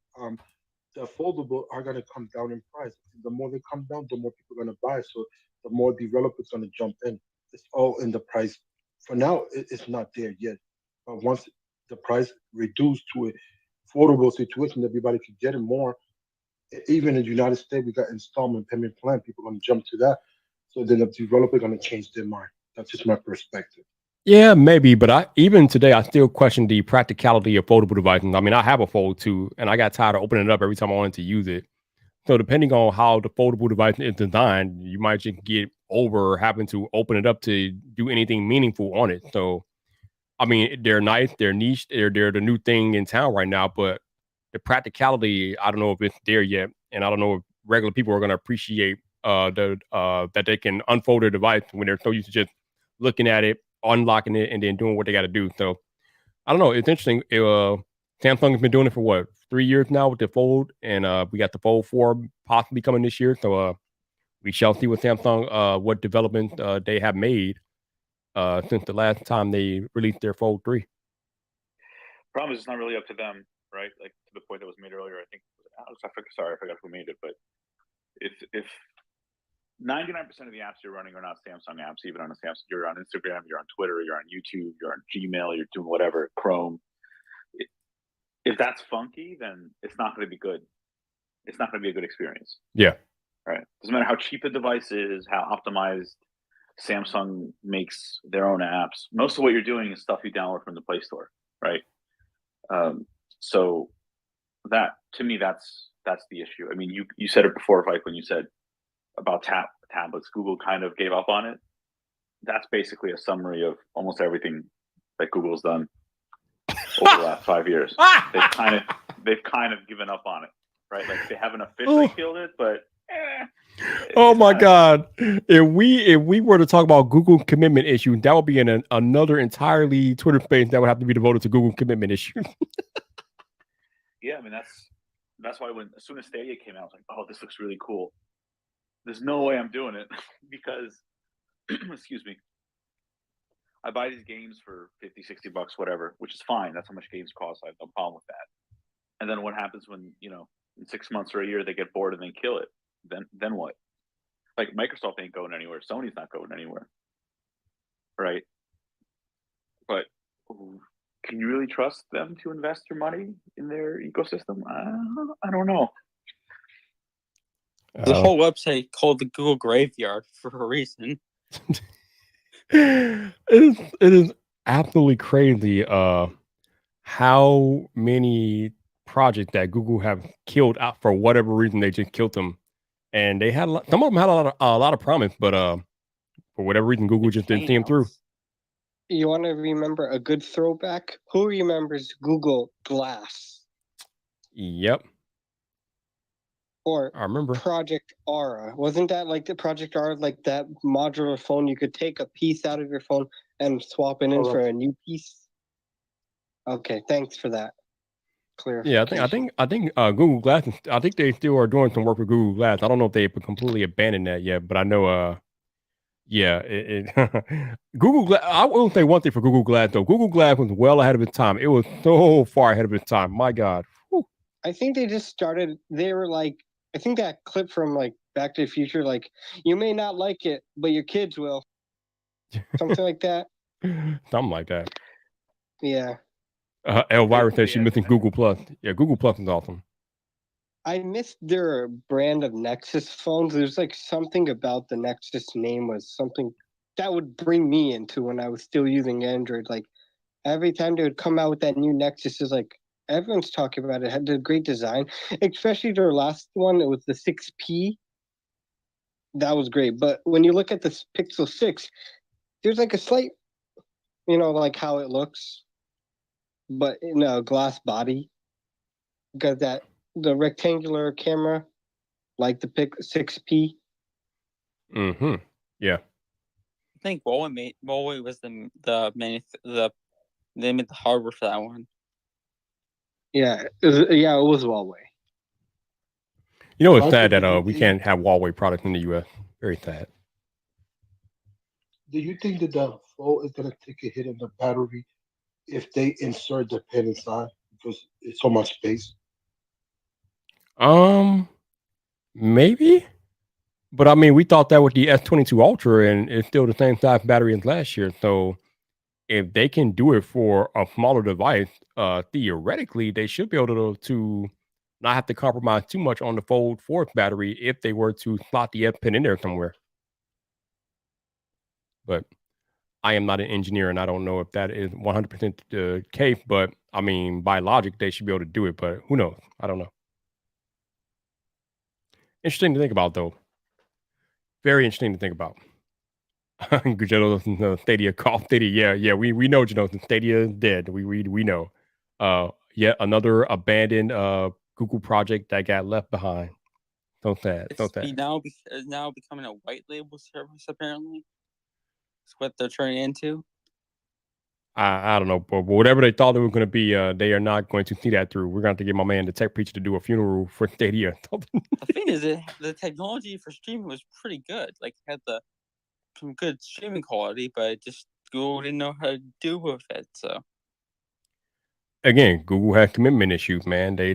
the foldable are gonna come down in price. The more they come down, the more people are gonna buy. So the more developers gonna jump in. It's all in the price. For now, it's not there yet. But once the price reduced to a affordable situation, everybody could get it more. Even in the United States, we got installment payment plan. People gonna jump to that. So then the developer going to change their mind. That's just my perspective. Yeah, maybe, but even today I still question the practicality of foldable devices. I mean, I have a Fold 2, and I got tired of opening it up every time I wanted to use it. So depending on how the foldable device is designed, you might just get over having to open it up to do anything meaningful on it. So I mean, they're nice, they're niche, they're the new thing in town right now, but the practicality, I don't know if it's there yet, and I don't know if regular people are going to appreciate that they can unfold their device when they're so used to just looking at it, unlocking it, and then doing what they got to do. So I don't know. It's interesting. Samsung has been doing it for what 3 years now with the Fold, and we got the Fold 4 possibly coming this year. So we shall see what Samsung what development they have made since the last time they released their Fold 3. Problem is, it's not really up to them, right? Like to the point that was made earlier. I think I forgot who made it, but if 99% of the apps you're running are not Samsung apps, even on a Samsung, you're on Instagram, you're on Twitter, you're on YouTube, you're on Gmail, you're doing whatever, Chrome. If that's funky, then it's not going to be good. It's not going to be a good experience. Yeah. Right. Doesn't matter how cheap a device is, how optimized Samsung makes their own apps. Most of what you're doing is stuff you download from the Play Store, right? So that, to me, that's the issue. I mean, you said it before, Mike, when you said about tablets, Google kind of gave up on it. That's basically a summary of almost everything that Google's done over the last 5 years. They've kind of given up on it, right? Like they haven't officially killed it, but oh my God! If we were to talk about Google commitment issues, that would be in another entirely Twitter space that would have to be devoted to Google commitment issues. Yeah, I mean that's why as soon as Stadia came out, I was like, oh, this looks really cool. There's no way I'm doing it because, excuse me, I buy these games for $50, $60, whatever, which is fine. That's how much games cost. I have no problem with that. And then what happens when, in 6 months or a year, they get bored and they kill it? Then what? Like Microsoft ain't going anywhere. Sony's not going anywhere. Right? But can you really trust them to invest your money in their ecosystem? I don't know. The whole website called the Google Graveyard for a reason. It is absolutely crazy how many projects that Google have killed out for whatever reason. They just killed them, and they had some of them had a lot of promise, but for whatever reason, Google just didn't see them through. You want to remember a good throwback? Who remembers Google Glass? Yep. Or I remember Project Aura. Wasn't that like the Project Aura, like that modular phone? You could take a piece out of your phone and swap it in for a new piece. Okay, thanks for that clarification. Yeah, I think Google Glass. I think they still are doing some work with Google Glass. I don't know if they've completely abandoned that yet, but I know. Yeah, Google Glass. I will say one thing for Google Glass though. Google Glass was well ahead of its time. It was so far ahead of its time. My God. Whew. I think they just started. They were like, I think that clip from like Back to the Future, like, you may not like it, but your kids will. Something like that. Something like that. Yeah. Elvira says she's missing Google Plus. Yeah, Google Plus is awesome. I missed their brand of Nexus phones. There's like something about the Nexus name was something that would bring me into when I was still using Android. Like every time they would come out with that new Nexus, is like everyone's talking about it. It had a great design, especially their last one. It was the 6P. That was great. But when you look at the Pixel 6, there's like a slight, like how it looks, but in a glass body. Got the rectangular camera, like the Pixel 6P. Mm-hmm. Yeah. I think Huawei was they made the hardware for that one. Yeah, it was Huawei. It's sad that we can't have Huawei products in the U.S. Very sad. Do you think that the phone is gonna take a hit in the battery if they insert the pen inside because it's so much space? Maybe. But I mean, we thought that with the S22 Ultra, and it's still the same size battery as last year. So if they can do it for a smaller device, theoretically, they should be able to not have to compromise too much on the Fold 4 battery if they were to slot the S Pen in there somewhere. But I am not an engineer, and I don't know if that is 100% the case. But I mean, by logic, they should be able to do it. But who knows? I don't know. Interesting to think about, though. Very interesting to think about. Stadia, Call of Stadia. Yeah. We know, Stadia is dead. We know. Yet another abandoned Google project that got left behind. So sad. So sad. Now becoming a white label service. Apparently, it's what they're turning into. I don't know, but whatever they thought they were going to be, they are not going to see that through. We're going to have to get my man, the tech preacher, to do a funeral for Stadia. The thing is, the technology for streaming was pretty good. Like, it had some good streaming quality, but just Google didn't know how to do with it. So again, Google has commitment issues, man. They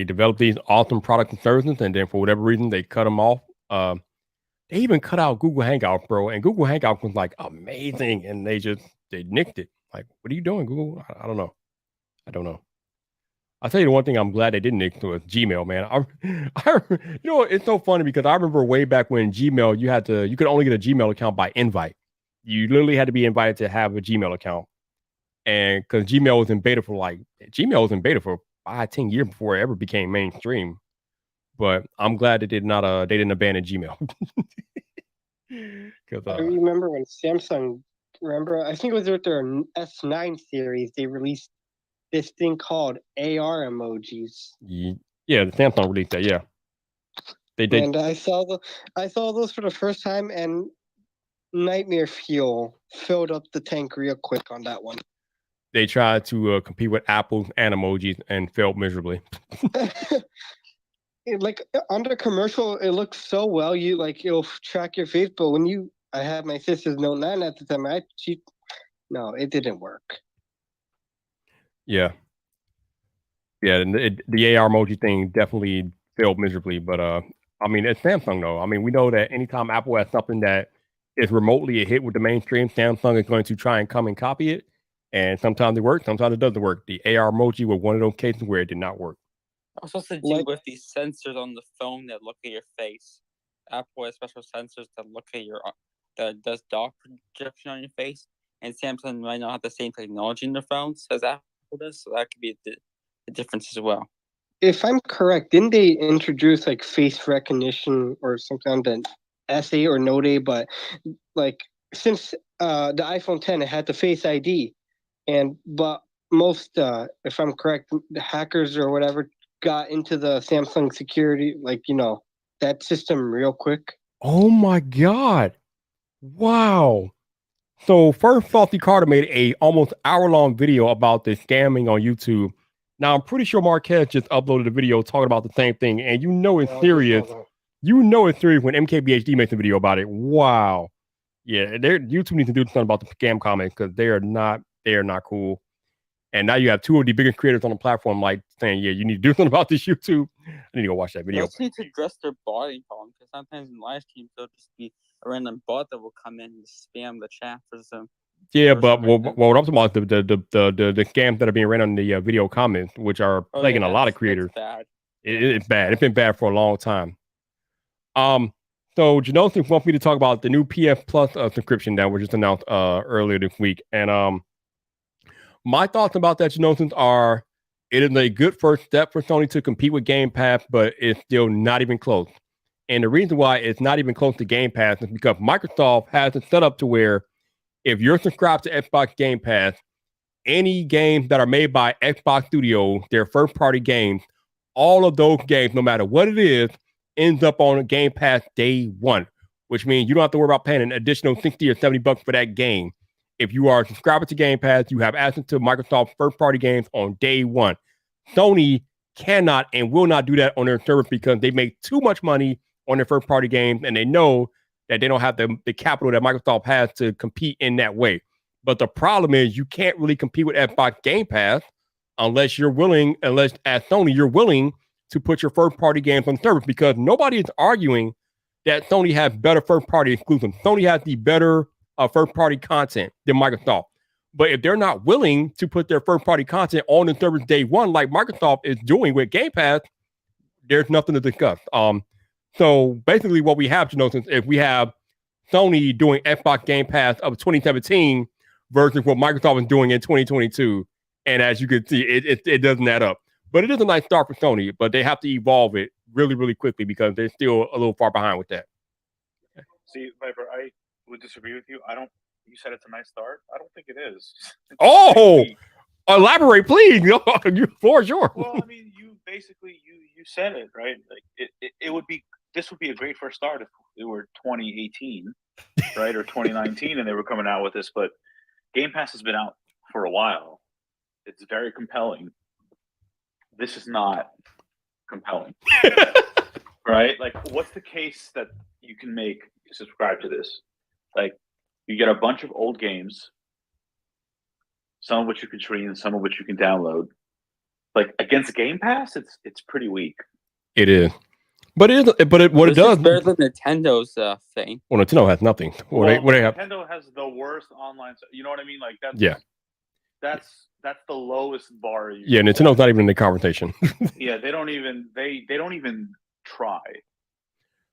develop these awesome products and services, and then for whatever reason, they cut them off. They even cut out Google Hangouts, bro, and Google Hangouts was like amazing, and they nicked it. Like, what are you doing, Google? I don't know. I don't know. I'll tell you the one thing I'm glad they didn't nick was Gmail, man. It's so funny because I remember way back when Gmail, you could only get a Gmail account by invite. You literally had to be invited to have a Gmail account. And because Gmail was in beta for 5-10 years before it ever became mainstream. But I'm glad they didn't abandon Gmail. I remember when Samsung, I think it was with their S9 series, they released this thing called AR emojis. Yeah, the Samsung released that. Yeah, they did. And I saw those for the first time, and nightmare fuel filled up the tank real quick on that one. They tried to compete with Apple's Animojis and failed miserably. Like under commercial, it looks so well. It'll track your face, but when I had my sister's Note 9 at the time. No, it didn't work. Yeah, and the AR emoji thing definitely failed miserably. But I mean, it's Samsung though. I mean, we know that anytime Apple has something that is remotely a hit with the mainstream, Samsung is going to try and come and copy it. And sometimes it works, sometimes it doesn't work. The AR emoji was one of those cases where it did not work. I was supposed to do with these sensors on the phone that look at your face. Apple has special sensors that look at that does dot projection on your face, and Samsung might not have the same technology in their phones as Apple does, so that could be the difference as well. If I'm correct, didn't they introduce like face recognition or something on the S8 or Note 8? But like since the iPhone 10, it had the Face ID, but most, if I'm correct, the hackers or whatever got into the Samsung security, that system real quick. Oh my God. Wow. So first Salty Carter made a almost hour-long video about the scamming on YouTube. Now I'm pretty sure Marquez just uploaded a video talking about the same thing, and it's serious. It's serious when MKBHD makes a video about it. Wow. Yeah, YouTube needs to do something about the scam comments because they are not cool. And now you have two of the biggest creators on the platform like saying, yeah, you need to do something about this YouTube. I need to go watch that video. They also need to address their botting problem because sometimes in live streams there'll just be a random bot that will come in and spam the chat for some. Yeah, but what I'm talking about the scams that are being ran on the video comments, which are plaguing a lot of creators. Bad. It's bad. It's been bad for a long time. So Janosis wants me to talk about the new PS Plus subscription that was just announced earlier this week, and my thoughts about that, Janosis, are it is a good first step for Sony to compete with Game Pass, but it's still not even close. And the reason why it's not even close to Game Pass is because Microsoft has it set up to where if you're subscribed to Xbox Game Pass, any games that are made by Xbox Studios, their first-party games, all of those games, no matter what it is, ends up on Game Pass day one, which means you don't have to worry about paying an additional $60 or $70 for that game. If you are a subscriber to Game Pass, you have access to Microsoft's first-party games on day one. Sony cannot and will not do that on their service because they make too much money on their first-party games, and they know that they don't have the capital that Microsoft has to compete in that way. But the problem is you can't really compete with Xbox Game Pass unless as Sony, you're willing to put your first-party games on the service because nobody is arguing that Sony has better first-party exclusives. Sony has the better first-party content than Microsoft. But if they're not willing to put their first-party content on the service day one, like Microsoft is doing with Game Pass, there's nothing to discuss. So basically what we have, Janosis, is we have Sony doing Xbox Game Pass of 2017 versus what Microsoft is doing in 2022. And as you can see, it doesn't add up. But it is a nice start for Sony, but they have to evolve it really, really quickly because they're still a little far behind with that. See, Viper, I would disagree with you. You said it's a nice start. I don't think it is. Oh, elaborate, please. The floor is yours. Well, I mean, you said it, right? Like this would be a great first start if it were 2018, right, or 2019, and they were coming out with this. But Game Pass has been out for a while. It's very compelling. This is not compelling, right? Like, what's the case that you can make to subscribe to this? Like, you get a bunch of old games, some of which you can stream, some of which you can download. Like, against Game Pass, it's pretty weak. It is, but it does better than Nintendo's thing. Well, Nintendo has nothing. What they have? Nintendo has the worst online. You know what I mean? Like that's the lowest bar. Nintendo's not even in the conversation. Yeah, they don't even try.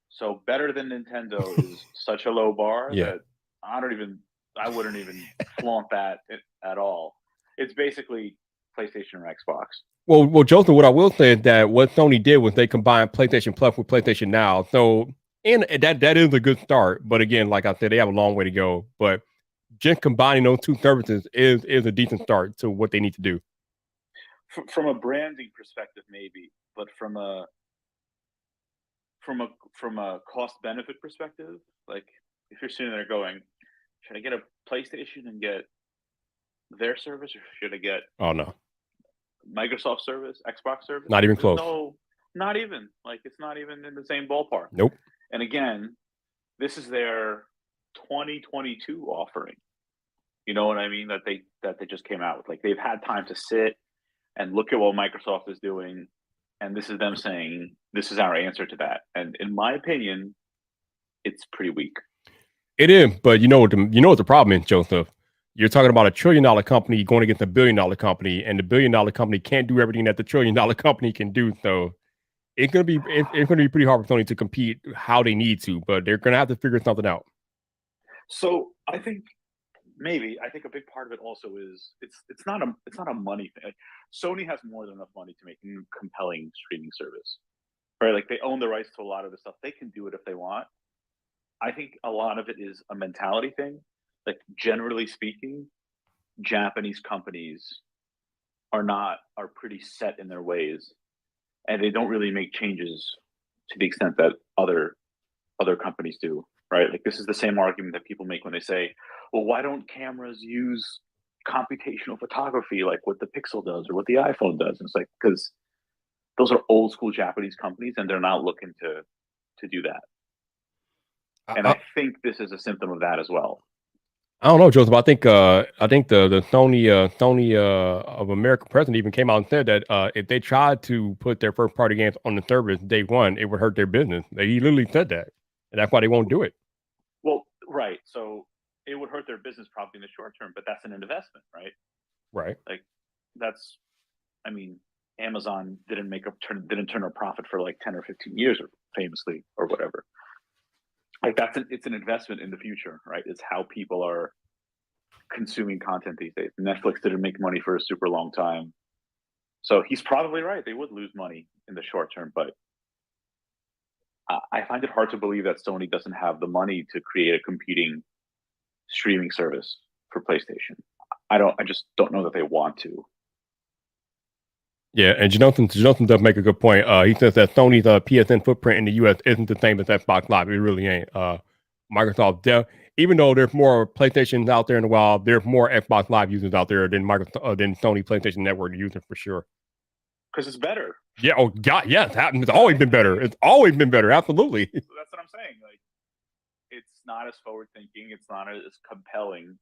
So better than Nintendo is such a low bar that I wouldn't even flaunt that at all. It's basically PlayStation or Xbox. Well, Joseph, what I will say is that what Sony did was they combined PlayStation Plus with PlayStation Now. So, and that is a good start. But again, like I said, they have a long way to go. But just combining those two services is a decent start to what they need to do. From a branding perspective, maybe, but from a cost benefit perspective, like if you're sitting there going, should I get a PlayStation and get their service, or should I get Microsoft service, Xbox service? Not even close. No, not even. Like, it's not even in the same ballpark. Nope. And again, this is their 2022 offering. You know what I mean? That they just came out with. Like, they've had time to sit and look at what Microsoft is doing, and this is them saying, this is our answer to that. And in my opinion, it's pretty weak. It is, but you know what the problem is, Joseph? You're talking about $1 trillion company going against $1 billion company, and the $1 billion company can't do everything that the $1 trillion company can do. So it's gonna be pretty hard for Sony to compete how they need to, but they're gonna have to figure something out. So I think a big part of it also is it's not a money thing. Like, Sony has more than enough money to make a compelling streaming service, right? Like, they own the rights to a lot of the stuff. They can do it if they want. I think a lot of it is a mentality thing. Like, generally speaking, Japanese companies are pretty set in their ways, and they don't really make changes to the extent that other companies do, right? Like, this is the same argument that people make when they say, well, why don't cameras use computational photography like what the Pixel does or what the iPhone does? And it's like, because those are old school Japanese companies, and they're not looking to do that. And I think this is a symptom of that as well. I don't know, Joseph. I think the Sony of America president even came out and said that if they tried to put their first party games on the service day one, it would hurt their business. He literally said that, and that's why they won't do it. Well, right. So it would hurt their business probably in the short term, but that's an investment, right? Right. Like, Amazon didn't turn a profit for like 10 or 15 years, or famously, or whatever. Like, it's an investment in the future, right? It's how people are consuming content these days. Netflix didn't make money for a super long time. So he's probably right. They would lose money in the short term, but I find it hard to believe that Sony doesn't have the money to create a competing streaming service for PlayStation. I just don't know that they want to. Yeah, and Jonathan does make a good point. He says that Sony's PSN footprint in the U.S. isn't the same as Xbox Live. It really ain't. Microsoft, even though there's more PlayStations out there in the wild, there's more Xbox Live users out there than than Sony PlayStation Network users for sure. Because it's better. Yeah. Oh God. Yes. It's always been better. It's always been better. Absolutely. So that's what I'm saying. Like, it's not as forward thinking. It's not as compelling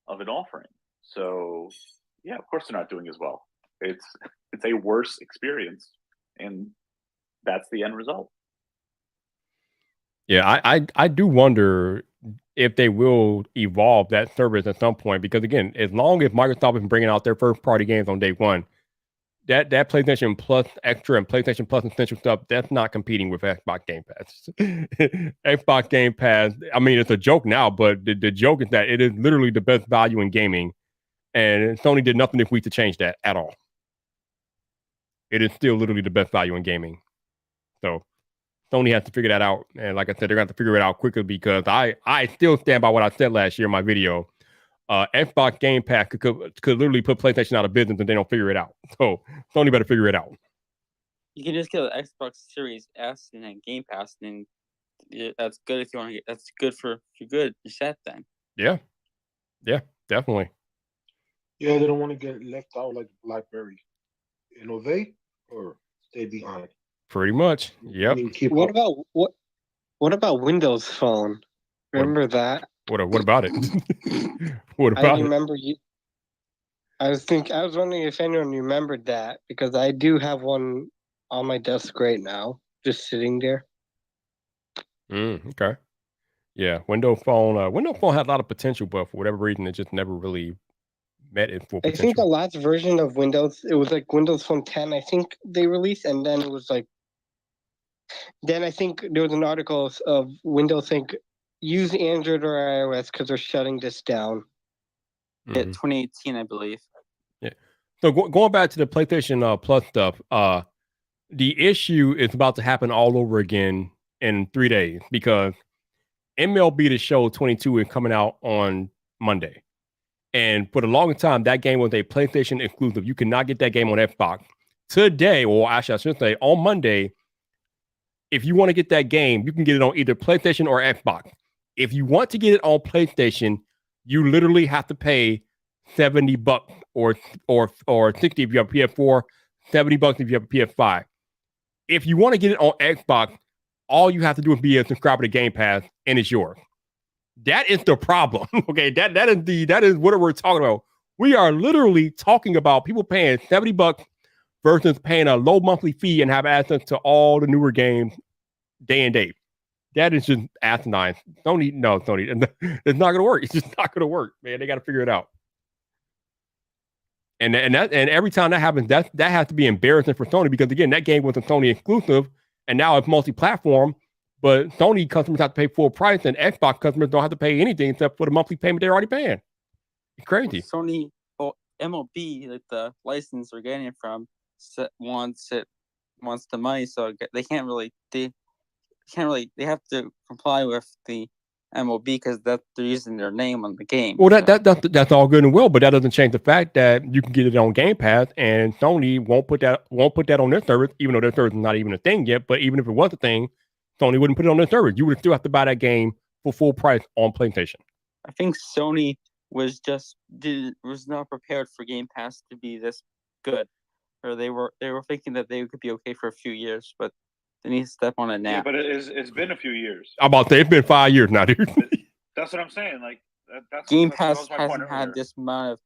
of an offering. So yeah, of course they're not doing as well. It's a worse experience, and that's the end result. Yeah, I do wonder if they will evolve that service at some point, because again, as long as Microsoft is bringing out their first party games on day one, that PlayStation Plus Extra and PlayStation Plus Essential stuff, that's not competing with Xbox Game Pass. Xbox Game Pass, I mean, it's a joke now, but the joke is that it is literally the best value in gaming, and Sony did nothing this week to change that at all. It is still literally the best value in gaming. So Sony has to figure that out. And like I said, they're going to have to figure it out quickly because I still stand by what I said last year in my video. Xbox Game Pass could literally put PlayStation out of business if they don't figure it out. So Sony better figure it out. You can just get the Xbox Series S and then Game Pass, and that's good if you want to get. That's good for if you're good. You're set then. Yeah, definitely. Yeah, they don't want to get left out like BlackBerry. Innovate or stay behind. Pretty much. Yep. Keep What up. about what about Windows Phone? Remember that? What about it? What I about it? remember you. I was wondering if anyone remembered that because I do have one on my desk right now, just sitting there. Okay. Yeah, Windows Phone had a lot of potential, but for whatever reason, it just never really met its full I potential. think the last version of Windows, it was like Windows Phone 10, I think they released, and then it was like, then I think there was an article of Windows saying use Android or iOS because they're shutting this down. Yeah, 2018, I believe. Yeah. So going back to the PlayStation Plus stuff, the issue is about to happen all over again in 3 days because MLB The Show 22 is coming out on Monday. And for the longest time, that game was a PlayStation exclusive. You cannot get that game on Xbox. Today, or actually I should say on Monday, if you want to get that game, you can get it on either PlayStation or Xbox. If you want to get it on PlayStation, you literally have to pay $70 or 60 if you have a PS4, $70 if you have a PS5. If you want to get it on Xbox, all you have to do is be a subscriber to Game Pass, and it's yours. That is the problem. Okay, that is what we're talking about. We are literally talking about people paying $70 versus paying a low monthly fee and have access to all the newer games day and date. That is just asinine. Sony, it's not going to work. It's just not going to work, man. They got to figure it out. And every time that happens, that has to be embarrassing for Sony because again, that game was a Sony exclusive, and now it's multi-platform. But Sony customers have to pay full price, and Xbox customers don't have to pay anything except for the monthly payment they're already paying. It's crazy. Sony, MLB, like the license they're getting it from, wants the money, so they can't really. They have to comply with the MLB because they're using their name on the game. Well, that's all good and well, but that doesn't change the fact that you can get it on Game Pass, and Sony won't put that on their service, even though their service is not even a thing yet. But even if it was a thing, Sony wouldn't put it on their service. You would still have to buy that game for full price on PlayStation. I think Sony was not prepared for Game Pass to be this good, or they were thinking that they could be okay for a few years, but they need to step on it now. Yeah, but it's been a few years. I'm about to say it's been 5 years now, dude. That's what I'm saying. Like Game Pass hasn't had this amount of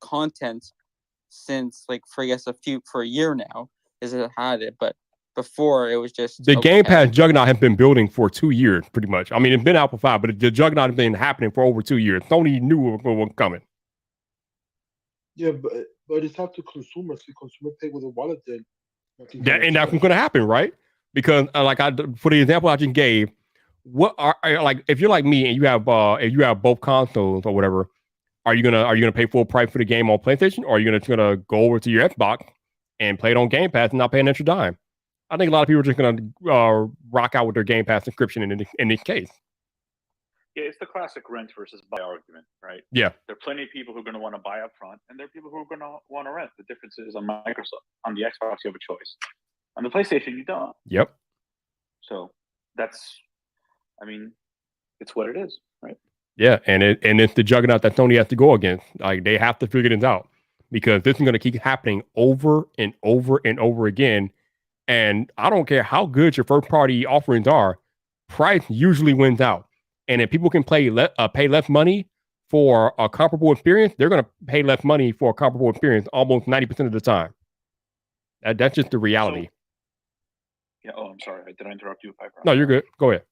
content since for a year now. Is it had it, but before it was just the Game Pass juggernaut has been building for 2 years, pretty much. I mean, it's been out for 5, but the juggernaut has been happening for over 2 years. Sony knew what was coming. Yeah, but it's up to consumers. The consumer pay with a wallet, then. And that's what's going to happen, right? Because for the example I just gave, what are if you're like me and you have both consoles or whatever, are you gonna pay full price for the game on PlayStation, or are you gonna go over to your Xbox and play it on Game Pass and not pay an extra dime? I think a lot of people are just gonna rock out with their Game Pass subscription in this case. Yeah, it's the classic rent versus buy argument, right? Yeah. There are plenty of people who are going to want to buy up front, and there are people who are going to want to rent. The difference is on Microsoft. On the Xbox, you have a choice. On the PlayStation, you don't. Yep. So it's what it is, right? Yeah, and it's the juggernaut that Sony has to go against. Like, they have to figure this out because this is going to keep happening over and over and over again. And I don't care how good your first party offerings are, price usually wins out. And if people can pay less money for a comparable experience, they're going to pay less money for a comparable experience almost 90% of the time. That's just the reality. I'm sorry. Did I interrupt you, Piper? No, you're good. Go ahead.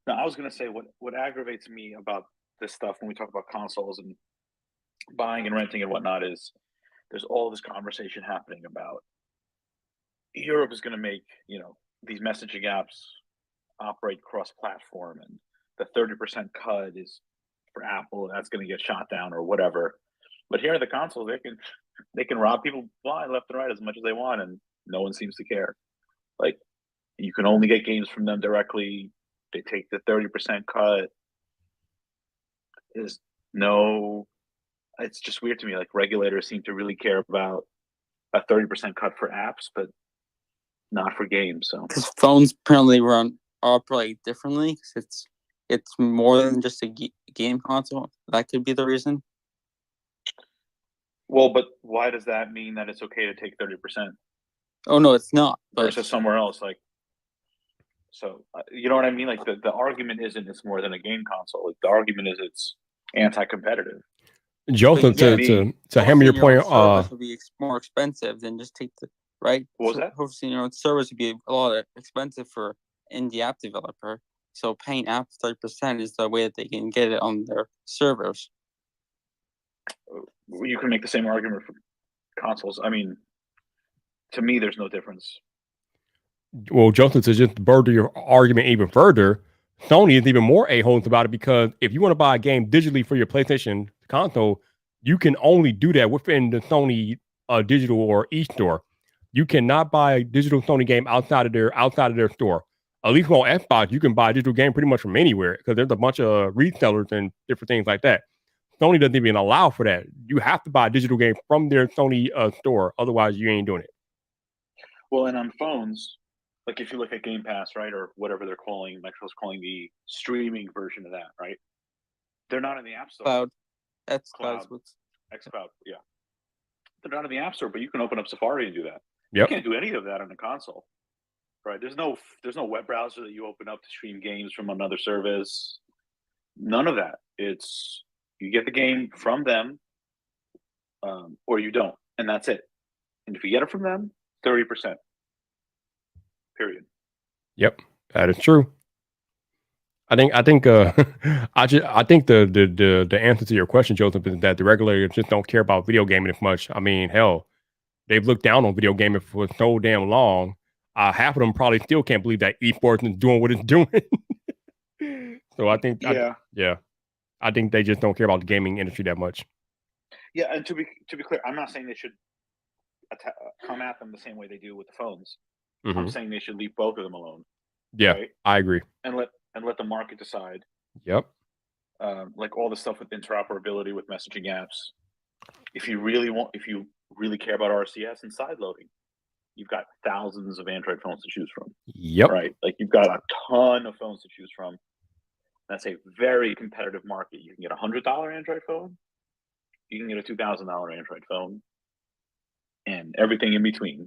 No, I was going to say what aggravates me about this stuff when we talk about consoles and buying and renting and whatnot is there's all this conversation happening about Europe is going to make these messaging apps operate cross-platform, and the 30% cut is for Apple, and that's going to get shot down or whatever. But here at the console, they can rob people blind left and right as much as they want, and no one seems to care. Like, you can only get games from them directly. They take the 30% cut. There's no. It's just weird to me. Like, regulators seem to really care about a 30% cut for apps, but not for games. So because phones apparently operate differently. 'Cause it's more than just a game console. That could be the reason. well, but why does that mean that it's okay to take 30% Oh no, it's not. But versus somewhere else? Like, so you know what I mean? Like, the argument isn't it's more than a game console. Like, the argument is it's anti-competitive. Joseph, yeah, to hammer your point, service would be more expensive than just take the right. What was that? Hosting your own service would be a lot expensive for indie app developer. So paying apps 30% is the way that they can get it on their servers. You can make the same argument for consoles. I mean, to me, there's no difference. well, Joseph, to just further your argument even further, Sony is even more a-holes about it, because if you want to buy a game digitally for your PlayStation console, you can only do that within the Sony digital or e-store. You cannot buy a digital Sony game outside of their store. At least on Xbox, you can buy a digital game pretty much from anywhere, because there's a bunch of resellers and different things like that. Sony doesn't even allow for that. You have to buy a digital game from their Sony store. Otherwise, you ain't doing it. Well, and on phones, like if you look at Game Pass, right, or whatever they're calling, Microsoft's calling the streaming version of that, right? They're not in the App Store. Cloud. That's Cloud. xCloud, yeah. They're not in the App Store, but you can open up Safari and do that. Yep. You can't do any of that on a console, right? There's no web browser that you open up to stream games from another service. None of that. It's you get the game from them, or you don't, and that's it. And if you get it from them, 30%. Period. Yep, that is true. I think I think the answer to your question, Joseph, is that the regulators just don't care about video gaming as much. I mean, hell, they've looked down on video gaming for so damn long. Half of them probably still can't believe that esports is doing what it's doing. So I think, I think they just don't care about the gaming industry that much. Yeah, and to be clear, I'm not saying they should come at them the same way they do with the phones. Mm-hmm. I'm saying they should leave both of them alone. Yeah, right? I agree. And let the market decide. Yep. Like all the stuff with interoperability with messaging apps. If you really care about RCS and side loading, you've got thousands of Android phones to choose from. Yep. Right. Like you've got a ton of phones to choose from. That's a very competitive market. You can get $100 Android phone. You can get a $2,000 Android phone, and everything in between.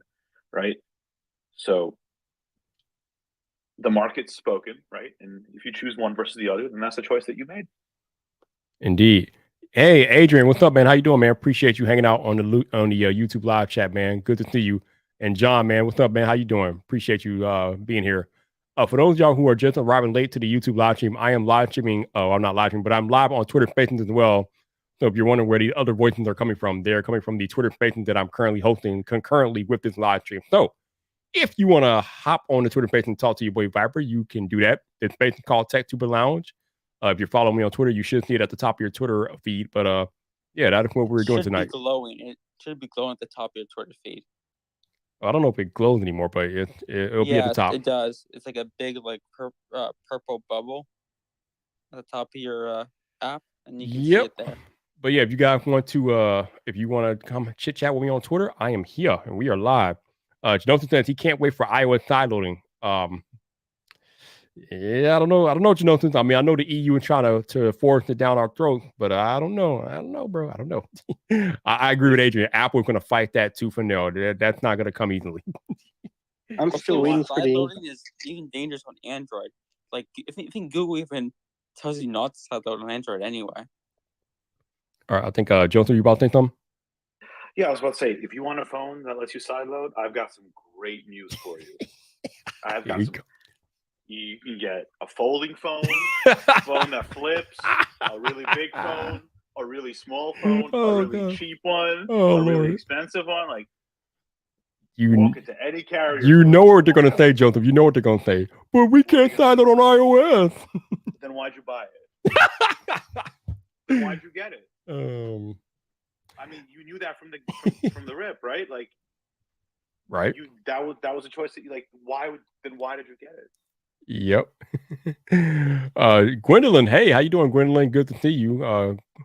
Right. So the market's spoken, right? And if you choose one versus the other, then that's the choice that you made. Indeed. Hey, Adrian, what's up, man? How you doing, man? Appreciate you hanging out on the YouTube live chat, man. Good to see you. And John, man, what's up, man? How you doing? Appreciate you being here. For those of y'all who are just arriving late to the YouTube live stream, I am live streaming. I'm not live streaming, but I'm live on Twitter Spaces as well. So if you're wondering where the other voices are coming from, they're coming from the Twitter Spaces that I'm currently hosting concurrently with this live stream. So if you want to hop on the Twitter Space and talk to your boy Viper, you can do that. The space is called TechTuber Lounge. If you're following me on Twitter, you should see it at the top of your Twitter feed. But yeah, that is what we're doing tonight. It should be glowing at the top of your Twitter feed. I don't know if it glows anymore, but it'll be at the top. It does. It's like a big purple bubble at the top of your app, and you can see it there. But yeah, if you guys want to come chit chat with me on Twitter, I am here and we are live. Jonathan says he can't wait for iOS sideloading. Yeah, I don't know, Jonathan. I mean, I know the EU is trying to force it down our throats, but I don't know, bro. I don't know. I agree with Adrian. Apple is going to fight that tooth and nail. That's not going to come easily. I'm still waiting for the sideloading is even dangerous on Android. Like, I think Google even tells you not to sideload on Android anyway. All right, I think Joseph, you about to say something? Yeah, I was about to say, if you want a phone that lets you sideload, I've got some great news for you. You can get a folding phone, a phone that flips, a really big phone, a really small phone, a Oh really god. cheap one, Oh a really lord. expensive one. Like You walk into any carrier you store, know just what they're walk gonna out. say, Joseph. You know what they're gonna say. But we What are can't they sign gonna it on iOS. Then why'd you buy it? Then why'd you get it? I mean, you knew that from the rip, right? Like right. that was a choice that you like. Why did you get it? Yep. Gwendolyn, hey, how you doing, Gwendolyn? Good to see you.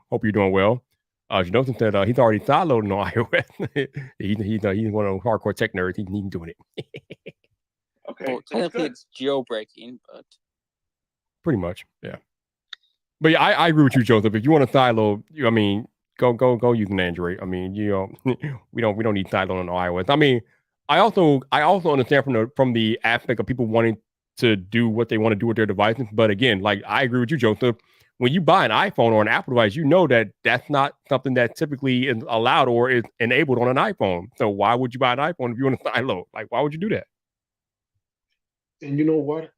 Hope you're doing well. Jonathan said he's already sideloading on iOS. He's one of those hardcore tech nerds. He's doing it. Okay, Well, that's technically good. it's jailbreaking, but Pretty much, yeah. But yeah, I agree with you, Joseph. If you want to sideload, I mean, go use an Android. I mean, you know, we don't need sideload on iOS. I mean, I also understand from the aspect of people wanting to do what they want to do with their devices. But again, like I agree with you, Joseph. When you buy an iPhone or an Apple device, you know that that's not something that typically is allowed or is enabled on an iPhone. So why would you buy an iPhone if you want to sideload? Like, why would you do that? And you know what?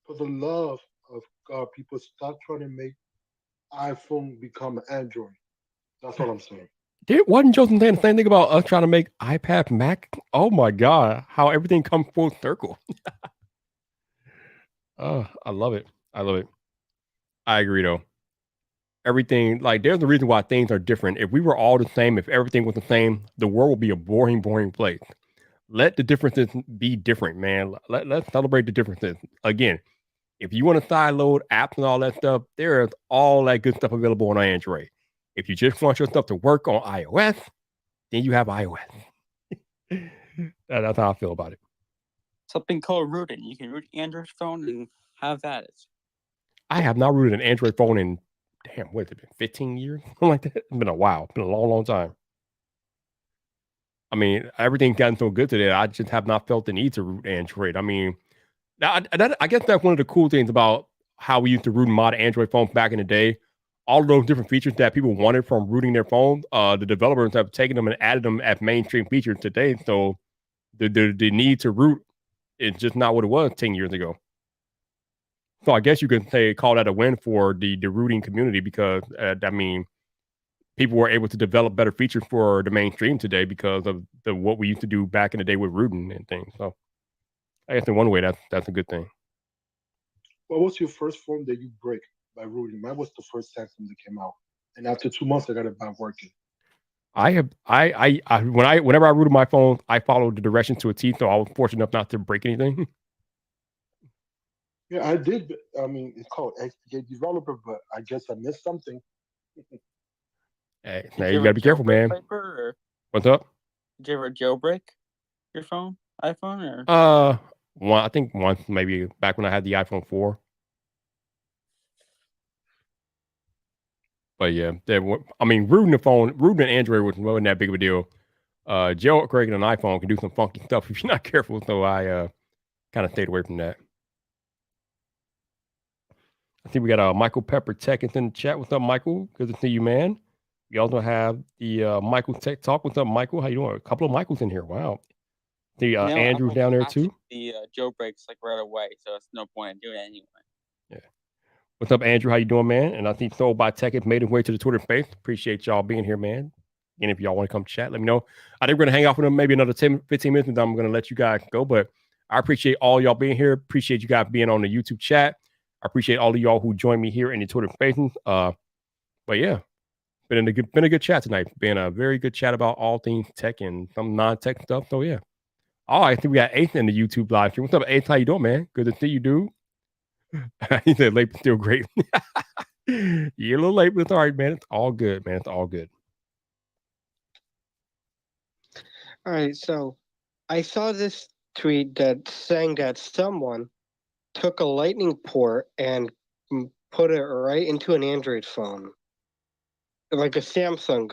For the love of God, people stop trying to make iPhone become an Android. That's what I'm saying. Wasn't Joseph saying the same thing about us trying to make iPad Mac? Oh my God, how everything comes full circle. Oh, I love it. I love it. I agree though. Everything, like, there's a reason why things are different. If we were all the same, if everything was the same, the world would be a boring, boring place. Let the differences be different, man. Let's celebrate the differences. Again, if you want to sideload apps and all that stuff, there's all that good stuff available on Android. If you just want your stuff to work on iOS, then you have iOS. That's how I feel about it. something called rooting. You can root Android phone and have that. I have not rooted an Android phone in, damn, what has it been, 15 years? Something like that. It's been a while. It's been a long, long time. I mean, everything's gotten so good today. I just have not felt the need to root Android. I mean, I guess that's one of the cool things about how we used to root and mod Android phones back in the day. All of those different features that people wanted from rooting their phone, the developers have taken them and added them as mainstream features today. So the need to root is just not what it was 10 years ago. So I guess you could call that a win for the rooting community because I mean, people were able to develop better features for the mainstream today because of what we used to do back in the day with rooting and things. So I guess in one way that's a good thing. What was your first phone that you break by rooting? Mine was the first Samsung that came out, and after 2 months, I got it back working. Whenever I rooted my phone, I followed the directions to a T, so I was fortunate enough not to break anything. Yeah, I did. I mean, it's called XPA Developer, but I guess I missed something. Hey, Did now you you ever gotta be careful, jailbreak, man. Piper, or What's up? did you ever jailbreak your phone, iPhone, or? I think once maybe back when I had the iPhone 4. But yeah, I mean, rooting an Android wasn't that big of a deal. Jailbreaking an iPhone can do some funky stuff if you're not careful. So I kind of stayed away from that. I think we got Michael Pepper Tech is in the chat. What's up, Michael? Good to see you, man. We also have the Michael Tech Talk. What's up, Michael? How you doing? A couple of Michaels in here. Wow. The I'm Andrew's like down there patching too. the jailbreaks like right away, so it's no point in doing it anyway. Yeah. What's up, Andrew? How you doing, man? And I think Soul by Tech has made his way to the Twitter space. Appreciate y'all being here, man. And if y'all want to come chat, let me know. I think we're going to hang out with them maybe another 10, 15 minutes, and then I'm going to let you guys go. But I appreciate all y'all being here. Appreciate you guys being on the YouTube chat. I appreciate all of y'all who joined me here in the Twitter spaces. But yeah, been a good chat tonight. Been a very good chat about all things tech and some non-tech stuff. So yeah. Oh, I think we got Ace in the YouTube live stream. What's up, Ace? How you doing, man? Good to see you, dude. He said late but still great. You're a little late, but it's all right, man. It's all good, man. It's all good. All right, so I saw this tweet that saying that someone took a lightning port and put it right into an Android phone, like a Samsung.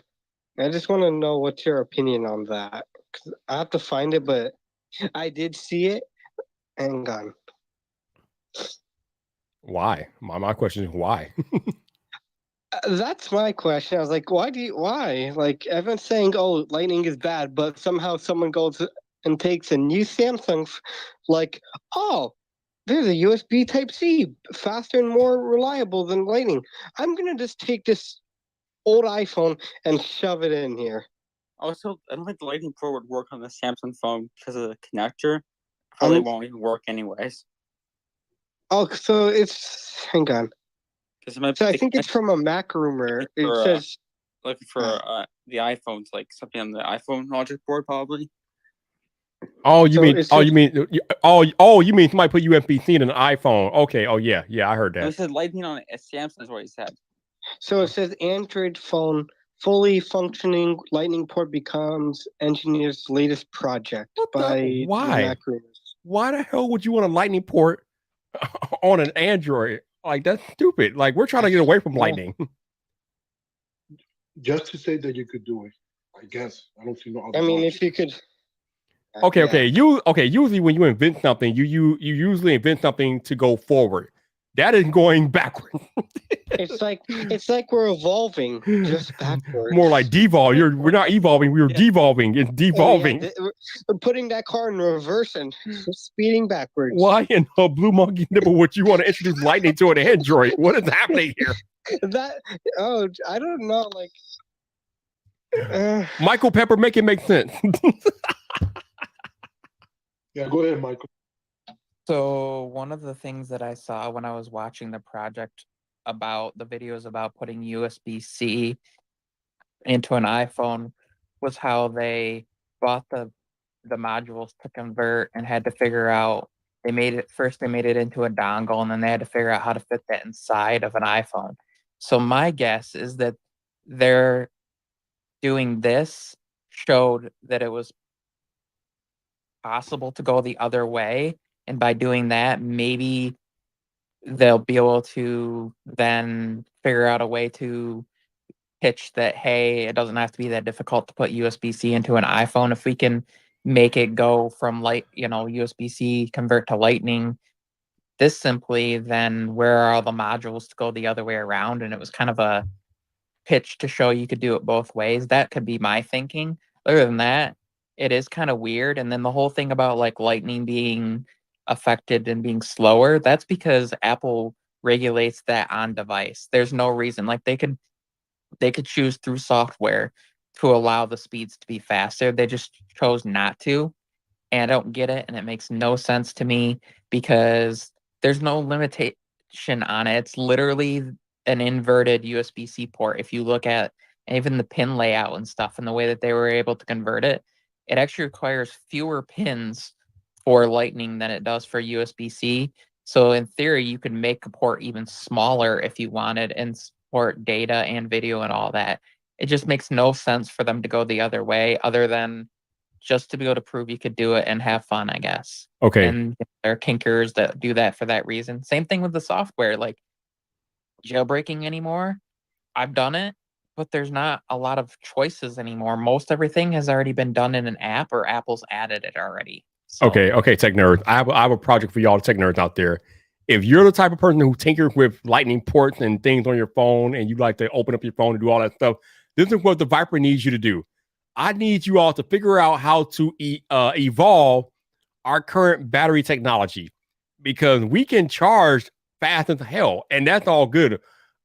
I just want to know what's your opinion on that. 'Cause I have to find it, but I did see it. Hang on. Why? My question is why? That's my question. I was like, why? Like, everyone's saying, oh, lightning is bad, but somehow someone goes and takes a new Samsung, like, oh, there's a USB Type C, faster and more reliable than lightning. I'm going to just take this old iPhone and shove it in here. Also, I don't think the Lightning Pro would work on the Samsung phone because of the connector. Probably won't even work anyways. Oh, so it's hang on. Because So I think it's from a Mac rumor. It says looking for the iPhones, like something on the iPhone logic board, probably. Oh, you So mean? it's Oh, just- you mean? Oh, you mean somebody put USB-C in an iPhone? Okay. Oh, yeah, I heard It that. said Lightning on a Samsung is what he said. so it says Android phone fully functioning Lightning port becomes engineer's latest project by the Why? Mac rumors. Why the hell would you want a Lightning port on an Android? Like, that's stupid. Like, we're trying to get away from Yeah. Lightning. Just to say that you could do it, I guess. I don't see no other. I mean, logic. if you could. Okay. Usually when you invent something, you usually invent something to go forward. That is going backwards. It's like we're evolving just backwards. More like devolve. We're not evolving. We're devolving. It's devolving. We're putting that car in reverse and speeding backwards. Why in the blue monkey nipple would you want to introduce Lightning to an Android? What is happening here? I don't know. Like Michael Pepper, make it make sense. Yeah, go ahead, Michael. So one of the things that I saw when I was watching the project about the videos about putting USB-C into an iPhone was how they bought the modules to convert and had to figure out they made it into a dongle and then they had to figure out how to fit that inside of an iPhone. So my guess is that they're doing this showed that it was possible to go the other way, and by doing that maybe they'll be able to then figure out a way to pitch that, hey, it doesn't have to be that difficult to put USB-C into an iPhone. If we can make it go from USB-C convert to Lightning this simply, then where are all the modules to go the other way around? And it was kind of a pitch to show you could do it both ways. That could be my thinking. Other than that, it is kind of weird. And then the whole thing about like Lightning being affected and being slower, that's because Apple regulates that on device. There's no reason. Like they could choose through software to allow the speeds to be faster. They just chose not to. And I don't get it. And it makes no sense to me because there's no limitation on it. It's literally an inverted USB-C port. If you look at even the pin layout and stuff and the way that they were able to convert it, it actually requires fewer pins for Lightning than it does for USB-C. So in theory, you could make a port even smaller if you wanted and support data and video and all that. It just makes no sense for them to go the other way other than just to be able to prove you could do it and have fun, I guess. Okay. And there are kinkers that do that for that reason. Same thing with the software, like jailbreaking anymore. I've done it, but there's not a lot of choices anymore. Most everything has already been done in an app or Apple's added it already. So, Okay, tech nerds. I have a project for y'all tech nerds out there. If you're the type of person who tinkers with lightning ports and things on your phone and you like to open up your phone and do all that stuff, this is what the Viper needs you to do. I need you all to figure out how to evolve our current battery technology because we can charge fast as hell, and that's all good.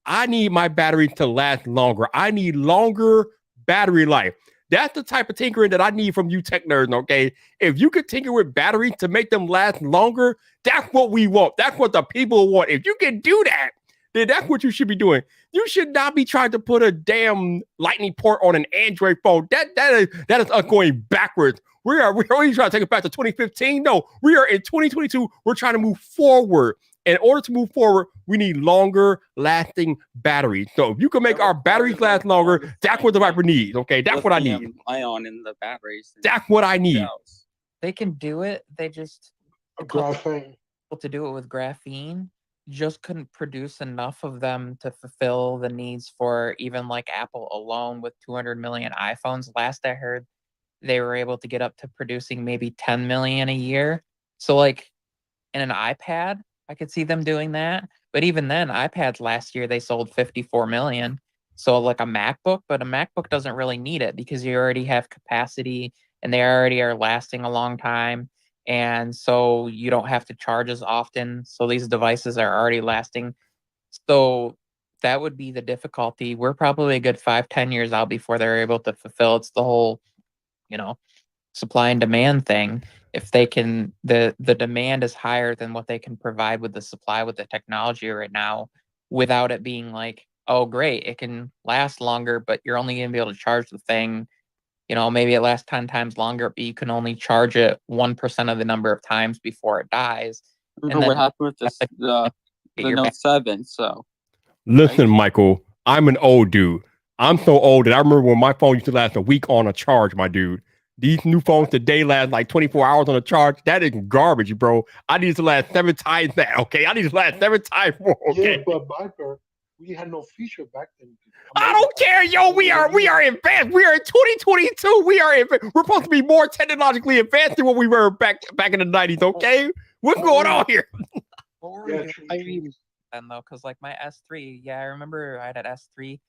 I need my batteries to last longer. I need longer battery life. That's the type of tinkering that I need from you tech nerds, okay? If you could tinker with batteries to make them last longer, that's what we want. That's what the people want. If you can do that, then that's what you should be doing. You should not be trying to put a damn lightning port on an Android phone. That is us going backwards. We're only trying to take it back to 2015. No, we are in 2022. We're trying to move forward. In order to move forward, we need longer lasting batteries. So if you can make our batteries last longer, that's what the Viper needs. Okay, that's what I need. Ion in the batteries. That's what I need. they can do it. They just Graphene. to do it with graphene just couldn't produce enough of them to fulfill the needs for even like Apple alone with 200 million iPhones. Last I heard, they were able to get up to producing maybe 10 million a year. So like in an iPad, I could see them doing that. But even then, iPads last year, they sold 54 million. So like a MacBook, but a MacBook doesn't really need it because you already have capacity and they already are lasting a long time. And so you don't have to charge as often. So these devices are already lasting. So that would be the difficulty. We're probably a good 5-10 years out before they're able to fulfill. It's the whole, supply and demand thing. If they can, the demand is higher than what they can provide with the supply with the technology right now, without it being like, oh great, it can last longer, but you're only going to be able to charge the thing, maybe it lasts 10 times longer, but you can only charge it 1% of the number of times before it dies. And what happened with the Note 7? So Listen, Michael, I'm an old dude. I'm so old that I remember when my phone used to last a week on a charge, my dude. These new phones today last like 24 hours on a charge. That is garbage, bro. I need it to last 7 times that, okay? I need it to last 7 times more, okay? Yeah, but Viper, we had no feature back then. I don't care, yo. We are advanced. We are in 2022. We're supposed to be more technologically advanced than what we were back in the 90s, okay? What's going on here? What were we doing then though? Because like my S3, yeah, I remember I had an S3,